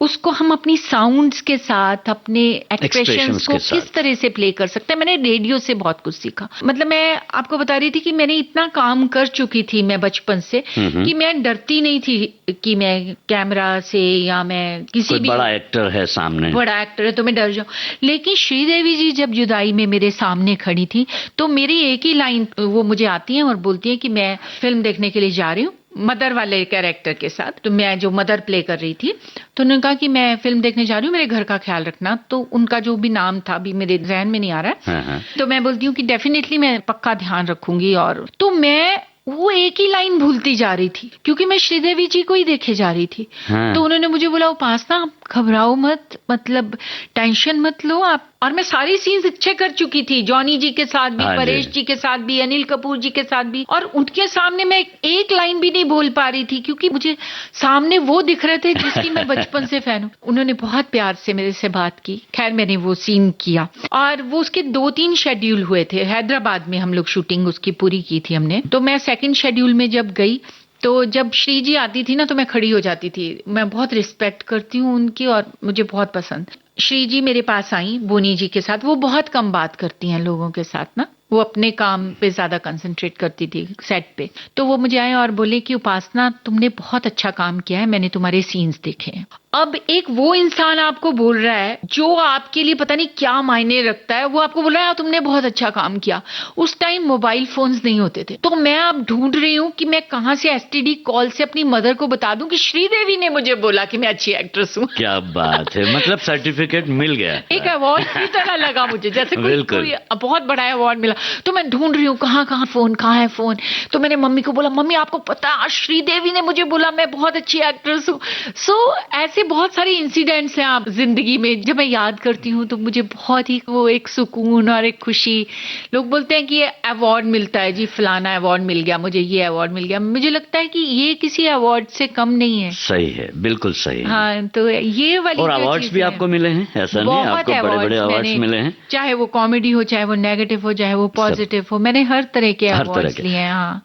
Speaker 5: उसको हम अपनी साउंड्स के साथ, अपने एक्सप्रेशंस को
Speaker 6: के साथ।
Speaker 5: किस तरह से प्ले कर सकते हैं। मैंने रेडियो से बहुत कुछ सीखा, मतलब मैं आपको बता रही थी कि मैंने इतना काम कर चुकी थी मैं बचपन से कि मैं डरती नहीं थी कि मैं कैमरा से या मैं किसी
Speaker 6: कोई
Speaker 5: भी
Speaker 6: बड़ा एक्टर है सामने,
Speaker 5: बड़ा एक्टर है तो मैं डर जाऊं, लेकिन श्रीदेवी जी जब जुदाई में मेरे सामने खड़ी थी तो मेरी एक ही लाइन वो मुझे आती है और बोलती है कि मैं फिल्म देखने के लिए जा रही हूँ, मदर वाले कैरेक्टर के साथ, तो मैं जो मदर प्ले कर रही थी, तो उन्होंने कहा कि मैं फिल्म देखने जा रही हूँ, मेरे घर का ख्याल रखना, तो उनका जो भी नाम था अभी मेरे ज़हन में नहीं आ रहा है।
Speaker 6: हाँ, हाँ।
Speaker 5: तो मैं बोलती हूँ कि डेफिनेटली मैं पक्का ध्यान रखूंगी, और तो मैं वो एक ही लाइन भूलती जा रही थी क्योंकि मैं श्रीदेवी जी को ही देखे जा रही थी।
Speaker 6: हाँ।
Speaker 5: तो उन्होंने मुझे बोला उपासना आप घबराओ मत, मतलब टेंशन मत लो आप, और मैं सारी सीन्स अच्छे कर चुकी थी, जॉनी जी के साथ भी,
Speaker 6: हाँ जी।
Speaker 5: परेश जी के साथ भी, अनिल कपूर जी के साथ भी, और उनके सामने मैं एक लाइन भी नहीं बोल पा रही थी क्योंकि मुझे सामने वो दिख रहे थे जिसकी मैं बचपन से फैन हूँ। उन्होंने बहुत प्यार से मेरे से बात की, खैर मैंने वो सीन किया, और वो उसके 2-3 शेड्यूल हुए थे, हैदराबाद में हम लोग शूटिंग उसकी पूरी की थी हमने। तो मैं सेकंड शेड्यूल में जब गई तो जब श्री जी आती थी ना तो मैं खड़ी हो जाती थी, मैं बहुत रिस्पेक्ट करती हूँ उनकी और मुझे बहुत पसंद। श्री जी मेरे पास आई बोनी जी के साथ, वो बहुत कम बात करती हैं लोगों के साथ ना, वो अपने काम पे ज्यादा कंसंट्रेट करती थी सेट पे। तो वो मुझे आए और बोले कि उपासना तुमने बहुत अच्छा काम किया है, मैंने तुम्हारे सीन्स देखे हैं। अब एक वो इंसान आपको बोल रहा है जो आपके लिए पता नहीं क्या मायने रखता है, वो आपको बोल रहा है तुमने बहुत अच्छा काम किया। उस टाइम मोबाइल फोन्स नहीं होते थे, तो मैं अब ढूंढ रही हूँ कि मैं कहाँ से एसटीडी कॉल से अपनी मदर को बता दूं कि श्रीदेवी ने मुझे बोला कि मैं अच्छी एक्ट्रेस हूँ।
Speaker 6: क्या बात है, मतलब सर्टिफिकेट मिल गया,
Speaker 5: एक अवार्ड की तरह लगा मुझे, जैसे कोई बहुत बड़ा अवार्ड मिला। तो मैं ढूंढ रही हूँ कहाँ फोन, कहाँ है फोन। तो मैंने मम्मी को बोला मम्मी आपको पता श्रीदेवी ने मुझे बोला मैं बहुत अच्छी एक्ट्रेस हूँ। सो ऐसे बहुत सारे इंसिडेंट्स हैं आप जिंदगी में, जब मैं याद करती हूँ तो मुझे बहुत ही वो एक सुकून और एक खुशी। लोग बोलते हैं कि ये अवार्ड मिलता है जी, फलाना अवार्ड मिल गया मुझे, ये अवार्ड मिल गया, मुझे लगता है कि ये किसी अवार्ड से कम नहीं है।
Speaker 6: सही है, बिल्कुल सही है।
Speaker 5: हाँ, तो ये वाली
Speaker 6: और अवार्ड्स भी आपको मिले हैं, ऐसा नहीं आपको बड़े-बड़े अवार्ड्स मिले हैं,
Speaker 5: चाहे वो कॉमेडी हो, चाहे वो नेगेटिव हो, चाहे वो पॉजिटिव हो, मैंने हर तरह के अवार्ड्स लिए हैं। हाँ,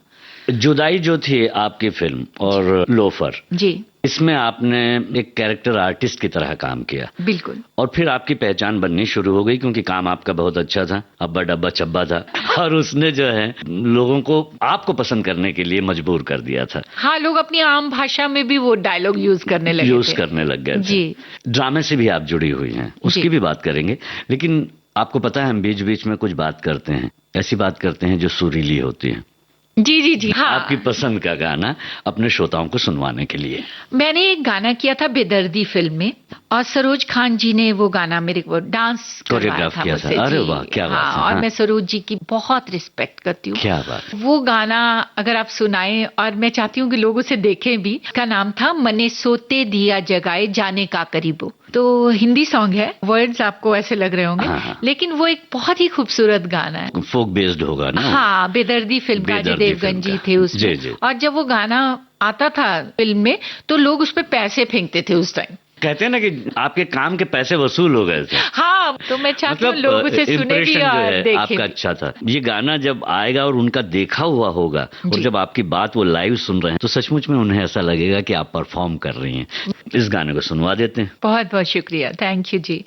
Speaker 6: जुदाई जो थी आपकी फिल्म और लोफर
Speaker 5: जी,
Speaker 6: इसमें आपने एक कैरेक्टर आर्टिस्ट की तरह काम किया,
Speaker 5: बिल्कुल,
Speaker 6: और फिर आपकी पहचान बननी शुरू हो गई क्योंकि काम आपका बहुत अच्छा था, अब्बा डब्बा चब्बा था, और उसने जो है लोगों को आपको पसंद करने के लिए मजबूर कर दिया था।
Speaker 5: हाँ, लोग अपनी आम भाषा में भी वो डायलॉग यूज करने लगे थे।
Speaker 6: जी, ड्रामे से भी आप जुड़ी हुई हैं, उसकी भी बात करेंगे, लेकिन आपको पता है हम बीच बीच में कुछ बात करते हैं, ऐसी बात करते हैं जो सुरीली होती है।
Speaker 5: जी जी जी, हाँ,
Speaker 6: आपकी पसंद का गाना अपने श्रोताओं को सुनवाने के लिए
Speaker 5: मैंने एक गाना किया था बेदर्दी फिल्म में, और सरोज खान जी ने वो गाना मेरे को डांस
Speaker 6: कोरियोग्राफ किया था। अरे वाह, क्या बात है।
Speaker 5: और मैं सरोज जी की बहुत रिस्पेक्ट करती हूँ।
Speaker 6: क्या बात।
Speaker 5: वो गाना अगर आप सुनाएं, और मैं चाहती हूँ कि लोग उसे देखें भी। इसका नाम था मने सोते दिया जगाए जाने का करीबो। तो हिंदी सॉन्ग है, वर्ड्स आपको ऐसे लग रहे होंगे, लेकिन वो एक बहुत ही खूबसूरत गाना है,
Speaker 6: फोक बेस्ड होगा ना।
Speaker 5: हाँ, बेदर्दी फिल्म का, अजय देवगन जी थे उसमें। और जब वो गाना आता था फिल्म में तो लोग उस पे पैसे फेंकते थे उस टाइम,
Speaker 6: कहते हैं ना कि आपके काम के पैसे वसूल हो गए थे।
Speaker 5: हाँ, तो मैं चाहती हूँ लोग उसे सुने भी
Speaker 6: impression जो
Speaker 5: और
Speaker 6: है
Speaker 5: देखें
Speaker 6: आपका
Speaker 5: भी।
Speaker 6: अच्छा था। ये गाना जब आएगा और उनका देखा हुआ होगा और
Speaker 5: जी।
Speaker 6: जब आपकी बात वो लाइव सुन रहे हैं तो सचमुच में उन्हें ऐसा लगेगा कि आप परफॉर्म कर रही हैं। इस गाने को सुनवा देते हैं।
Speaker 5: बहुत बहुत शुक्रिया, थैंक यू जी।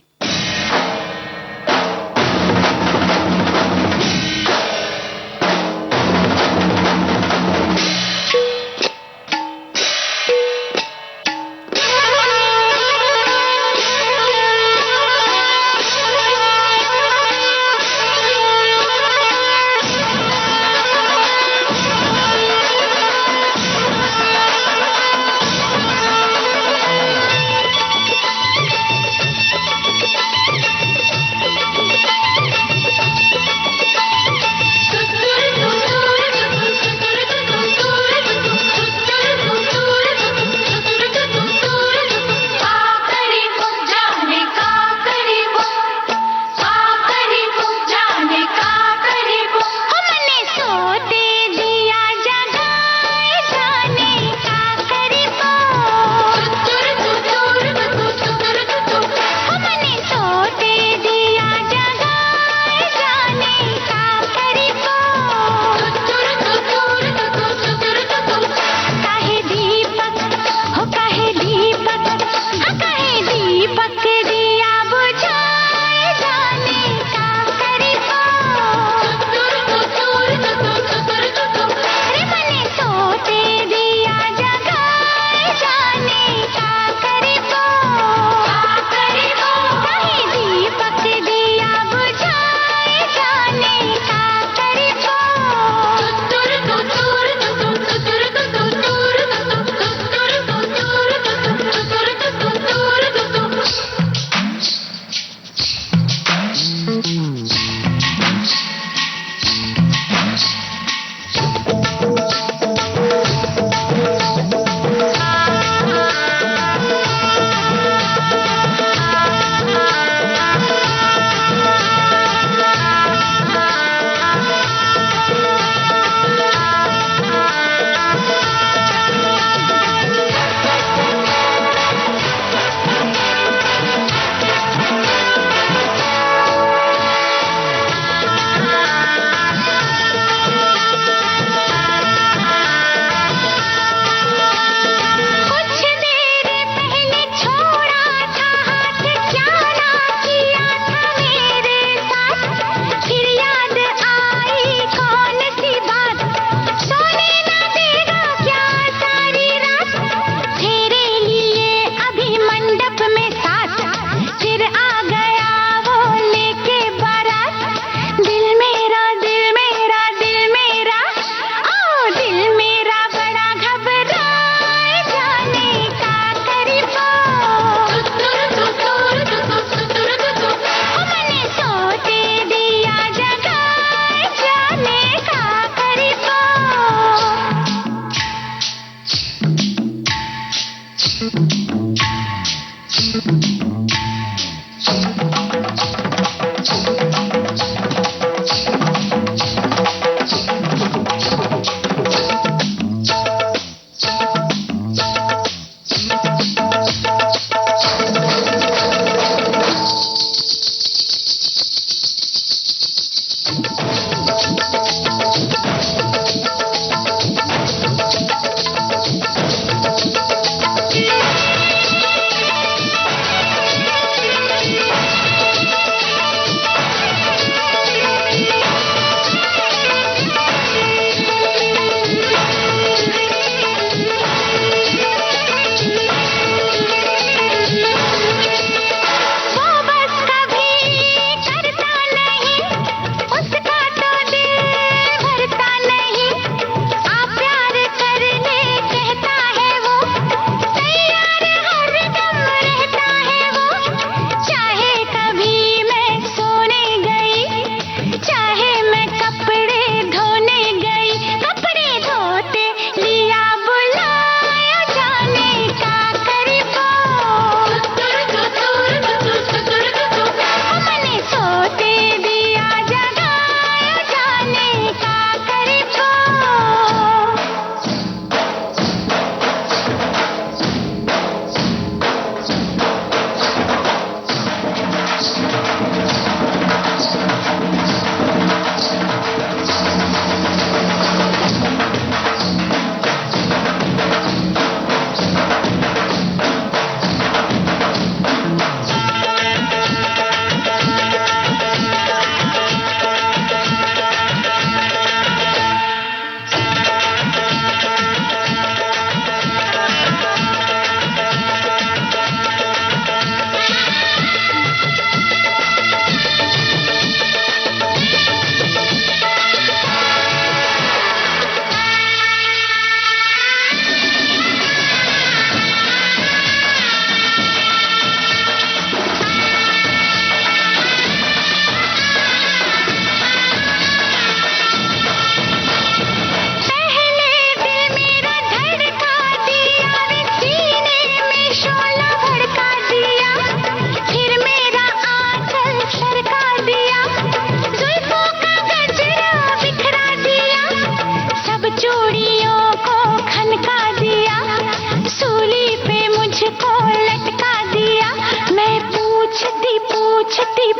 Speaker 3: पूछती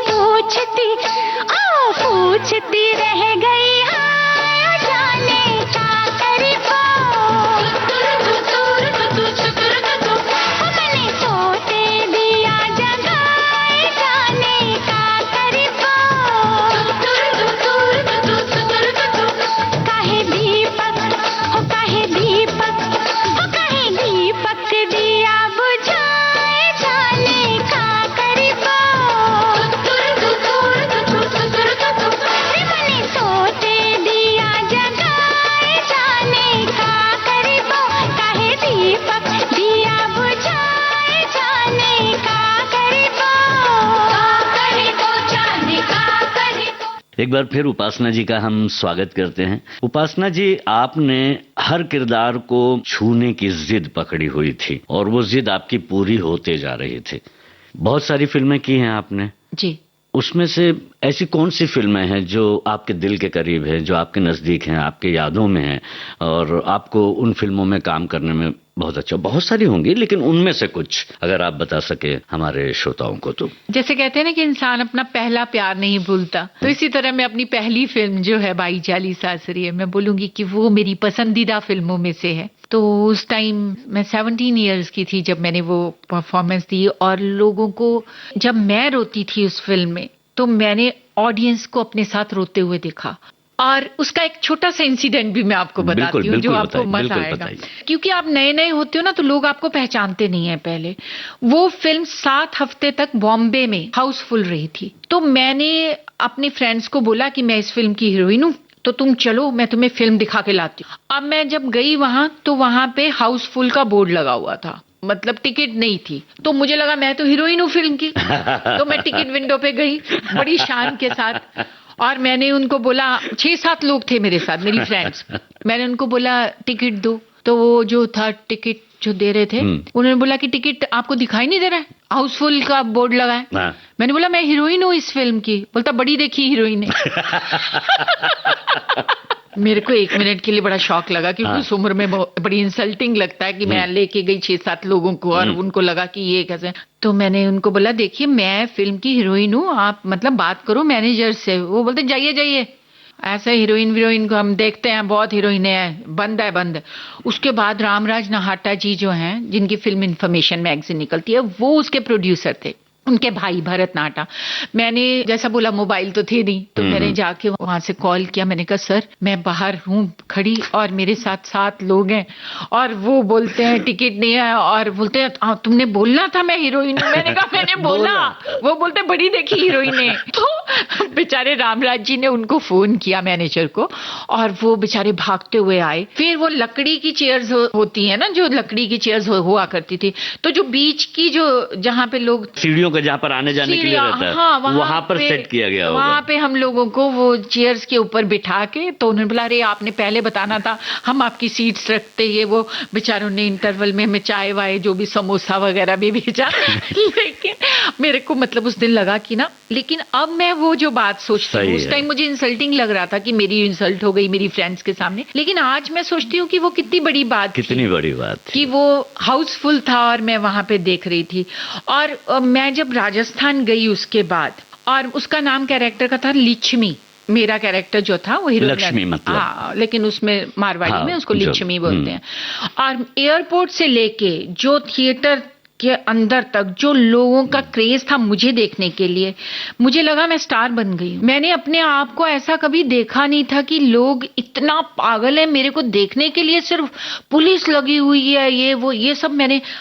Speaker 3: पूछती रह गई हाँ जाने का करीबो मैंने सोते दिया जगाए जाने का करीबो काहे दीपक हो काहे दीपक हो काहे दीपक दिया बुझाए जाने का करीबो मैंने सोते दिया जगाए जाने का करीबो काहे दीपक दिया बुझाए जाने का करीबो जाने का करीबो।
Speaker 6: एक बार फिर उपासना जी का हम स्वागत करते हैं। उपासना जी, आपने हर किरदार को छूने की जिद पकड़ी हुई थी और वो जिद आपकी पूरी होते जा रही थी। बहुत सारी फिल्में की हैं आपने,
Speaker 5: जी।
Speaker 6: उसमें से ऐसी कौन सी फिल्में हैं जो आपके दिल के करीब है, जो आपके नजदीक हैं, आपके यादों में हैं और आपको उन फिल्मों में काम करने में बहुत अच्छा? बहुत सारी होंगी, लेकिन उनमें से कुछ अगर आप बता सके हमारे श्रोताओं को तो।
Speaker 5: जैसे कहते हैं ना कि इंसान अपना पहला प्यार नहीं भूलता, तो इसी तरह मैं अपनी पहली फिल्म जो है भाई चाली सासरी है, मैं बोलूंगी कि वो मेरी पसंदीदा फिल्मों में से है। तो उस टाइम मैं 17 इयर्स की थी जब मैंने वो परफॉर्मेंस दी और लोगों को, जब मैं रोती थी उस फिल्म में तो मैंने ऑडियंस को अपने साथ रोते हुए देखा। और उसका एक छोटा सा इंसिडेंट भी मैं आपको बताती हूँ जो आपको मजा आएगा, क्योंकि आप नए नए होते हो ना तो लोग आपको पहचानते नहीं है। पहले वो फिल्म 7 हफ्ते तक बॉम्बे में हाउसफुल रही थी, तो मैंने अपने फ्रेंड्स को बोला कि मैं इस फिल्म की हीरोइन हूँ, तो तुम चलो मैं तुम्हें फिल्म दिखा के लाती हूँ। अब मैं जब गई वहां तो वहां पे हाउसफुल का बोर्ड लगा हुआ था, मतलब टिकट नहीं थी, तो मुझे लगा मैं तो हीरोइन हूँ फिल्म की। तो मैं टिकट विंडो पे गई बड़ी शान के साथ और मैंने उनको बोला, 6-7 लोग थे मेरे साथ, मेरी फ्रेंड्स, मैंने उनको बोला टिकट दो। तो वो जो था टिकट जो दे रहे थे उन्होंने बोला कि टिकट आपको दिखाई नहीं दे रहा है, हाउसफुल का बोर्ड लगा है। मैंने बोला मैं हीरोइन हूँ इस फिल्म की। बोलता बड़ी देखी हीरोइन है। मेरे को 1 मिनट के लिए बड़ा शॉक लगा क्योंकि उस उम्र में बड़ी इंसल्टिंग लगता है कि मैं लेके गई 6-7 लोगों को और उनको लगा कि ये कैसे। तो मैंने उनको बोला देखिए मैं फिल्म की हीरोइन हूँ, आप मतलब बात करो मैनेजर से। वो बोलते जाइए जाइए, ऐसे हीरोइन को हम देखते हैं, बहुत हीरोइन है, बंद है बंद। उसके बाद रामराज नहाटा जी जो हैं, जिनकी फिल्म इन्फॉर्मेशन मैगजीन निकलती है, वो उसके प्रोड्यूसर थे, उनके भाई भरत नाटा। मैंने जैसा बोला मोबाइल तो थे नहीं, तो मैंने जाके वहां से कॉल किया। मैंने कहा सर मैं बाहर हूँ खड़ी और मेरे साथ 7 लोग हैं और वो बोलते हैं टिकट नहीं है और बोलते हैं तुमने बोलना था मैं हीरोइन हूँ। मैंने कहा मैंने बोला। वो बोलते बड़ी देखी हीरोइन है। तो बेचारे रामराज जी ने उनको फोन किया मैनेजर को और वो बेचारे भागते हुए आए। फिर वो लकड़ी की चेयर्स होती है ना, जो लकड़ी की चेयर्स हुआ करती थी, तो जो बीच की जो जहाँ पे लोग
Speaker 6: सीढ़ियों जहाँ पर आने जाने के लिए रहता है,
Speaker 5: हाँ,
Speaker 6: वहां पर सेट किया गया होगा।
Speaker 5: वहां पे हम लोगों को वो चेयर्स के ऊपर बिठा के, तो उन्होंने बोला अरे आपने पहले बताना था, हम आपकी सीट्स रखते। ये वो बेचारों ने इंटरवल में हमें चाय वाय जो भी समोसा वगैरह भी भेजा। लेकिन मेरे को मतलब उस दिन लगा कि ना, लेकिन अब मैं वो जो बात सोचती हूँ, उस टाइम मुझे इंसल्टिंग लग रहा था कि मेरी इंसल्ट हो गई मेरी फ्रेंड्स के सामने, लेकिन आज मैं सोचती हूँ कि वो कितनी बड़ी बात,
Speaker 6: कितनी बड़ी बात
Speaker 5: कि वो हाउसफुल था और मैं वहां पे देख रही थी। और मैं जब राजस्थान गई उसके बाद, और उसका नाम कैरेक्टर का था लिच्छमी, मेरा कैरेक्टर जो था वो हीरो
Speaker 6: लक्ष्मी मतलब,
Speaker 5: हाँ, लेकिन उसमें मारवाड़ी में उसको लिच्छमी बोलते हैं। और एयरपोर्ट से लेके जो थिएटर के अंदर तक जो लोगों का क्रेज था मुझे देखने के लिए, मुझे लगा मैं स्टार बन गई। मैंने अपने आप को ऐसा कभी देखा नहीं था कि लोग इतना पागल है मेरे को देखने के लिए, सिर्फ पुलिस लगी हुई है, ये वो ये सब।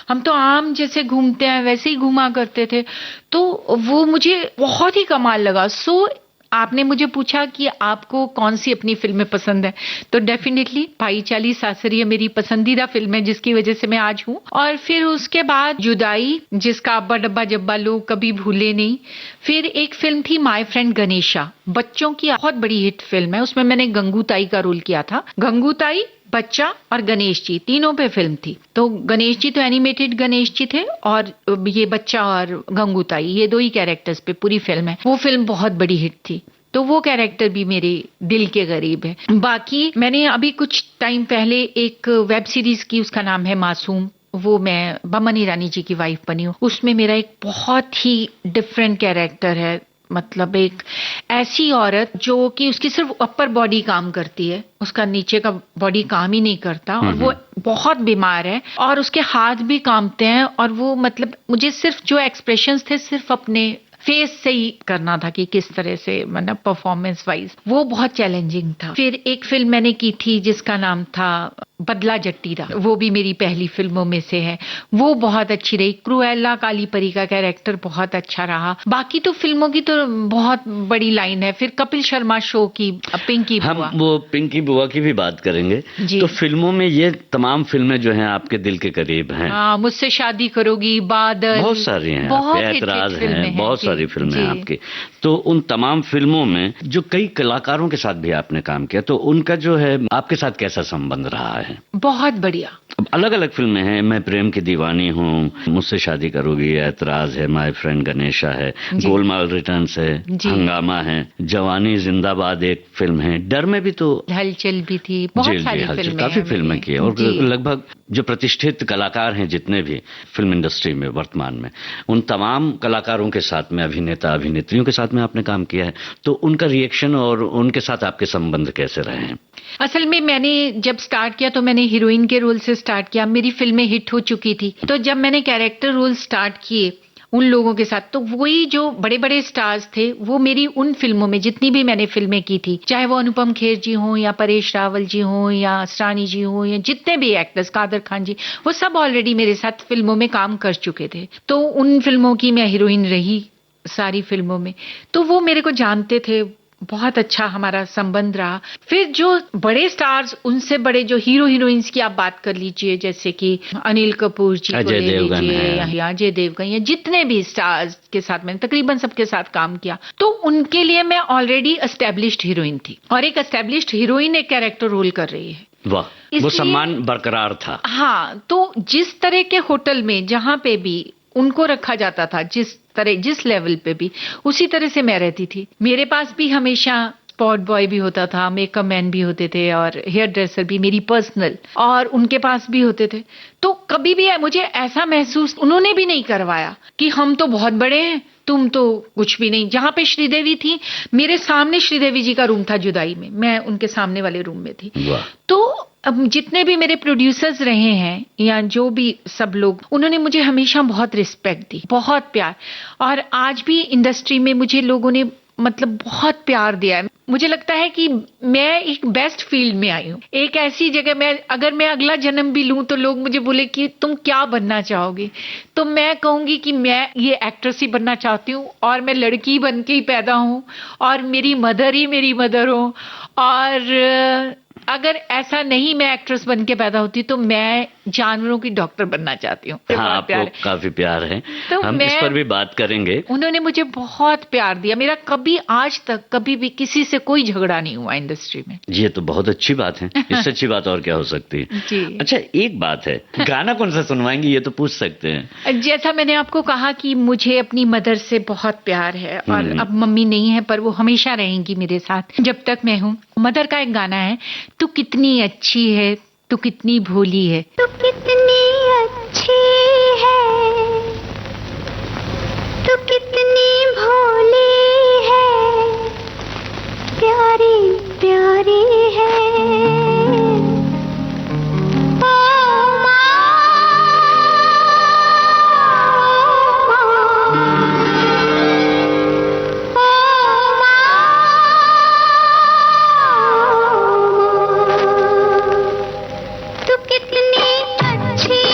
Speaker 5: हम तो आम जैसे घूमते हैं वैसे ही घूमा करते थे, तो वो मुझे बहुत ही कमाल लगा। सो आपने मुझे पूछा कि आपको कौन सी अपनी फिल्में पसंद है, तो डेफिनेटली भाई चाली सासरी है मेरी पसंदीदा फिल्म है, जिसकी वजह से मैं आज हूँ। और फिर उसके बाद जुदाई, जिसका अब्बा डब्बा जब्बा लोग कभी भूले नहीं। फिर एक फिल्म थी माय फ्रेंड गणेशा, बच्चों की बहुत बड़ी हिट फिल्म है, उसमें मैंने गंगूताई का रोल किया था। गंगूताई, बच्चा और गणेश जी तीनों पे फिल्म थी। तो गणेश जी तो एनिमेटेड गणेश जी थे और ये बच्चा और गंगूताई ये 2 ही कैरेक्टर्स पे पूरी फिल्म है। वो फिल्म बहुत बड़ी हिट थी, तो वो कैरेक्टर भी मेरे दिल के करीब है। बाकी मैंने अभी कुछ टाइम पहले एक वेब सीरीज की, उसका नाम है मासूम, वो मैं बमन ईरानी जी की वाइफ बनी हूँ। उसमें मेरा एक बहुत ही डिफरेंट कैरेक्टर है, मतलब एक ऐसी औरत जो कि उसकी सिर्फ अपर बॉडी काम करती है, उसका नीचे का बॉडी काम ही नहीं करता, और वो बहुत बीमार है और उसके हाथ भी कांपते हैं, और वो मतलब मुझे सिर्फ जो एक्सप्रेशंस थे सिर्फ अपने फेस से ही करना था कि किस तरह से, मतलब परफॉर्मेंस वाइज वो बहुत चैलेंजिंग था। फिर एक फिल्म मैंने की थी जिसका नाम था बदला जट्टीदा, वो भी मेरी पहली फिल्मों में से है, वो बहुत अच्छी रही। क्रूएला काली परी का कैरेक्टर बहुत अच्छा रहा। बाकी तो फिल्मों की तो बहुत बड़ी लाइन है। फिर कपिल शर्मा शो की पिंकी
Speaker 6: हम
Speaker 5: बुआ,
Speaker 6: वो पिंकी बुआ की भी बात करेंगे।
Speaker 5: जी।
Speaker 6: तो फिल्मों में ये तमाम फिल्में जो हैं आपके दिल के करीब हैं।
Speaker 5: हाँ, मुझसे शादी करोगी, बादल,
Speaker 6: बहुत सारी हैं,
Speaker 5: बहुत
Speaker 6: आपके
Speaker 5: हिट
Speaker 6: ऐतराज
Speaker 5: फिल्में
Speaker 6: हैं, बहुत
Speaker 5: जी,
Speaker 6: सारी फिल्में हैं
Speaker 5: जी।
Speaker 6: आपकी। तो उन तमाम फिल्मों में जो कई कलाकारों के साथ भी आपने काम किया, तो उनका जो है आपके साथ कैसा संबंध रहा है?
Speaker 5: बहुत बढ़िया।
Speaker 6: अलग अलग फिल्में हैं, मैं प्रेम की दीवानी हूँ, मुझसे शादी करोगी, ऐतराज है, माय फ्रेंड गणेशा है,
Speaker 5: जी।
Speaker 6: गोलमाल रिटर्न्स है,
Speaker 5: जी।
Speaker 6: हंगामा है, जवानी जिंदाबाद एक फिल्म है, डर में भी तो
Speaker 5: हलचल भी थी, बहुत सारी
Speaker 6: हलचल,
Speaker 5: फिल्में
Speaker 6: काफी
Speaker 5: हैं
Speaker 6: फिल्में
Speaker 5: मैंने।
Speaker 6: की है। और
Speaker 5: जी।
Speaker 6: लगभग जो प्रतिष्ठित कलाकार हैं जितने भी फिल्म इंडस्ट्री में वर्तमान में, उन तमाम कलाकारों के साथ में, अभिनेता अभिनेत्रियों के साथ में आपने काम किया है, तो उनका रिएक्शन और उनके साथ आपके संबंध कैसे रहे हैं?
Speaker 5: असल में मैंने जब स्टार्ट किया तो मैंने हीरोइन के रोल से स्टार्ट किया, मेरी फिल्में हिट हो चुकी थी, तो जब मैंने कैरेक्टर रोल स्टार्ट किए उन लोगों के साथ, तो वही जो बड़े बड़े स्टार्स थे वो मेरी उन फिल्मों में, जितनी भी मैंने फिल्में की थी, चाहे वो अनुपम खेर जी हों या परेश रावल जी हों या असरानी जी हों या जितने भी एक्टर्स, कादर खान जी, वो सब ऑलरेडी मेरे साथ फिल्मों में काम कर चुके थे। तो उन फिल्मों की मैं हीरोइन रही सारी फिल्मों में, तो वो मेरे को जानते थे, बहुत अच्छा हमारा संबंध रहा। फिर जो बड़े स्टार्स, उनसे बड़े जो हीरो हीरोइंस की आप बात कर लीजिए, जैसे कि अनिल कपूर जी को
Speaker 6: अजय
Speaker 5: ले
Speaker 6: देवगन
Speaker 5: लीजिए,
Speaker 6: है।
Speaker 5: या अजय देवगन, या जितने भी स्टार्स के साथ मैंने तकरीबन सबके साथ काम किया, तो उनके लिए मैं ऑलरेडी एस्टेब्लिश्ड हीरोइन थी, और एक एस्टेब्लिश्ड हीरोइन एक कैरेक्टर रोल कर रही है।
Speaker 6: वाह, वो
Speaker 5: इसलिए-
Speaker 6: सम्मान बरकरार था।
Speaker 5: हाँ, तो जिस तरह के होटल में जहां पे भी उनको रखा जाता था, जिस लेवल पे भी, उसी तरह से मैं रहती थी। मेरे पास भी हमेशा स्पॉट बॉय भी होता था, मेकअप मैन भी होते थे, और हेयर ड्रेसर भी मेरी पर्सनल, और उनके पास भी होते थे। तो कभी भी मुझे ऐसा महसूस उन्होंने भी नहीं करवाया कि हम तो बहुत बड़े हैं, तुम तो कुछ भी नहीं। जहां पे श्रीदेवी थी, मेरे सामने श्रीदेवी जी का रूम था जुदाई में, मैं उनके सामने वाले रूम में थी।
Speaker 6: वाह।
Speaker 5: तो अब जितने भी मेरे प्रोड्यूसर्स रहे हैं या जो भी सब लोग, उन्होंने मुझे हमेशा बहुत रिस्पेक्ट दी, बहुत प्यार, और आज भी इंडस्ट्री में मुझे लोगों ने मतलब बहुत प्यार दिया है। मुझे लगता है कि मैं एक बेस्ट फील्ड में आई हूँ, एक ऐसी जगह में, अगर मैं अगला जन्म भी लूं तो लोग मुझे बोले कि तुम क्या बनना चाहोगी, तो मैं कहूंगी कि मैं ये एक्ट्रेस ही बनना चाहती हूँ, और मैं लड़की बन के ही पैदा हूँ, और मेरी मदर ही मेरी मदर हो, और अगर ऐसा नहीं मैं एक्ट्रेस बन के पैदा होती तो मैं जानवरों की डॉक्टर बनना चाहती हूँ।
Speaker 6: हाँ, आपको काफी प्यार है,
Speaker 5: तो
Speaker 6: हम इस पर भी बात करेंगे।
Speaker 5: उन्होंने मुझे बहुत प्यार दिया, मेरा कभी आज तक कभी भी किसी से कोई झगड़ा नहीं हुआ इंडस्ट्री में।
Speaker 6: ये तो बहुत अच्छी बात है, इससे अच्छी बात और क्या हो सकती है।
Speaker 5: जी।
Speaker 6: अच्छा, एक बात है, गाना कौन सा सुनवाएंगे, ये तो पूछ सकते हैं।
Speaker 5: जैसा मैंने आपको कहा कि मुझे अपनी मदर से बहुत प्यार है, और अब मम्मी नहीं है पर वो हमेशा रहेंगी मेरे साथ जब तक मैं हूँ। मदर का एक गाना है, तू कितनी अच्छी है, तू कितनी भोली है,
Speaker 3: तू कितनी अच्छी है, तू कितनी भोली है, प्यारी प्यारी है। ओ माँ, तू कितनी अच्छी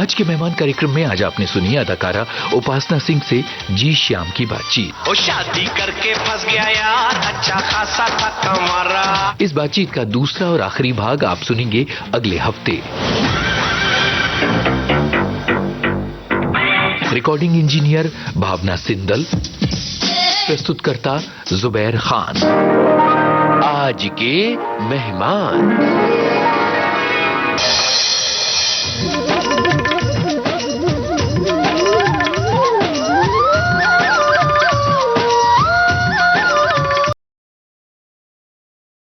Speaker 1: आज के मेहमान कार्यक्रम में आज आपने सुनी अदाकारा उपासना सिंह से जी श्याम की बातचीत।
Speaker 7: ओ शादी करके फंस गया यार, अच्छा खासा था कमारा।
Speaker 1: इस बातचीत का दूसरा और आखिरी भाग आप सुनेंगे अगले हफ्ते। रिकॉर्डिंग इंजीनियर भावना सिंदल, प्रस्तुतकर्ता जुबैर खान। आज के मेहमान।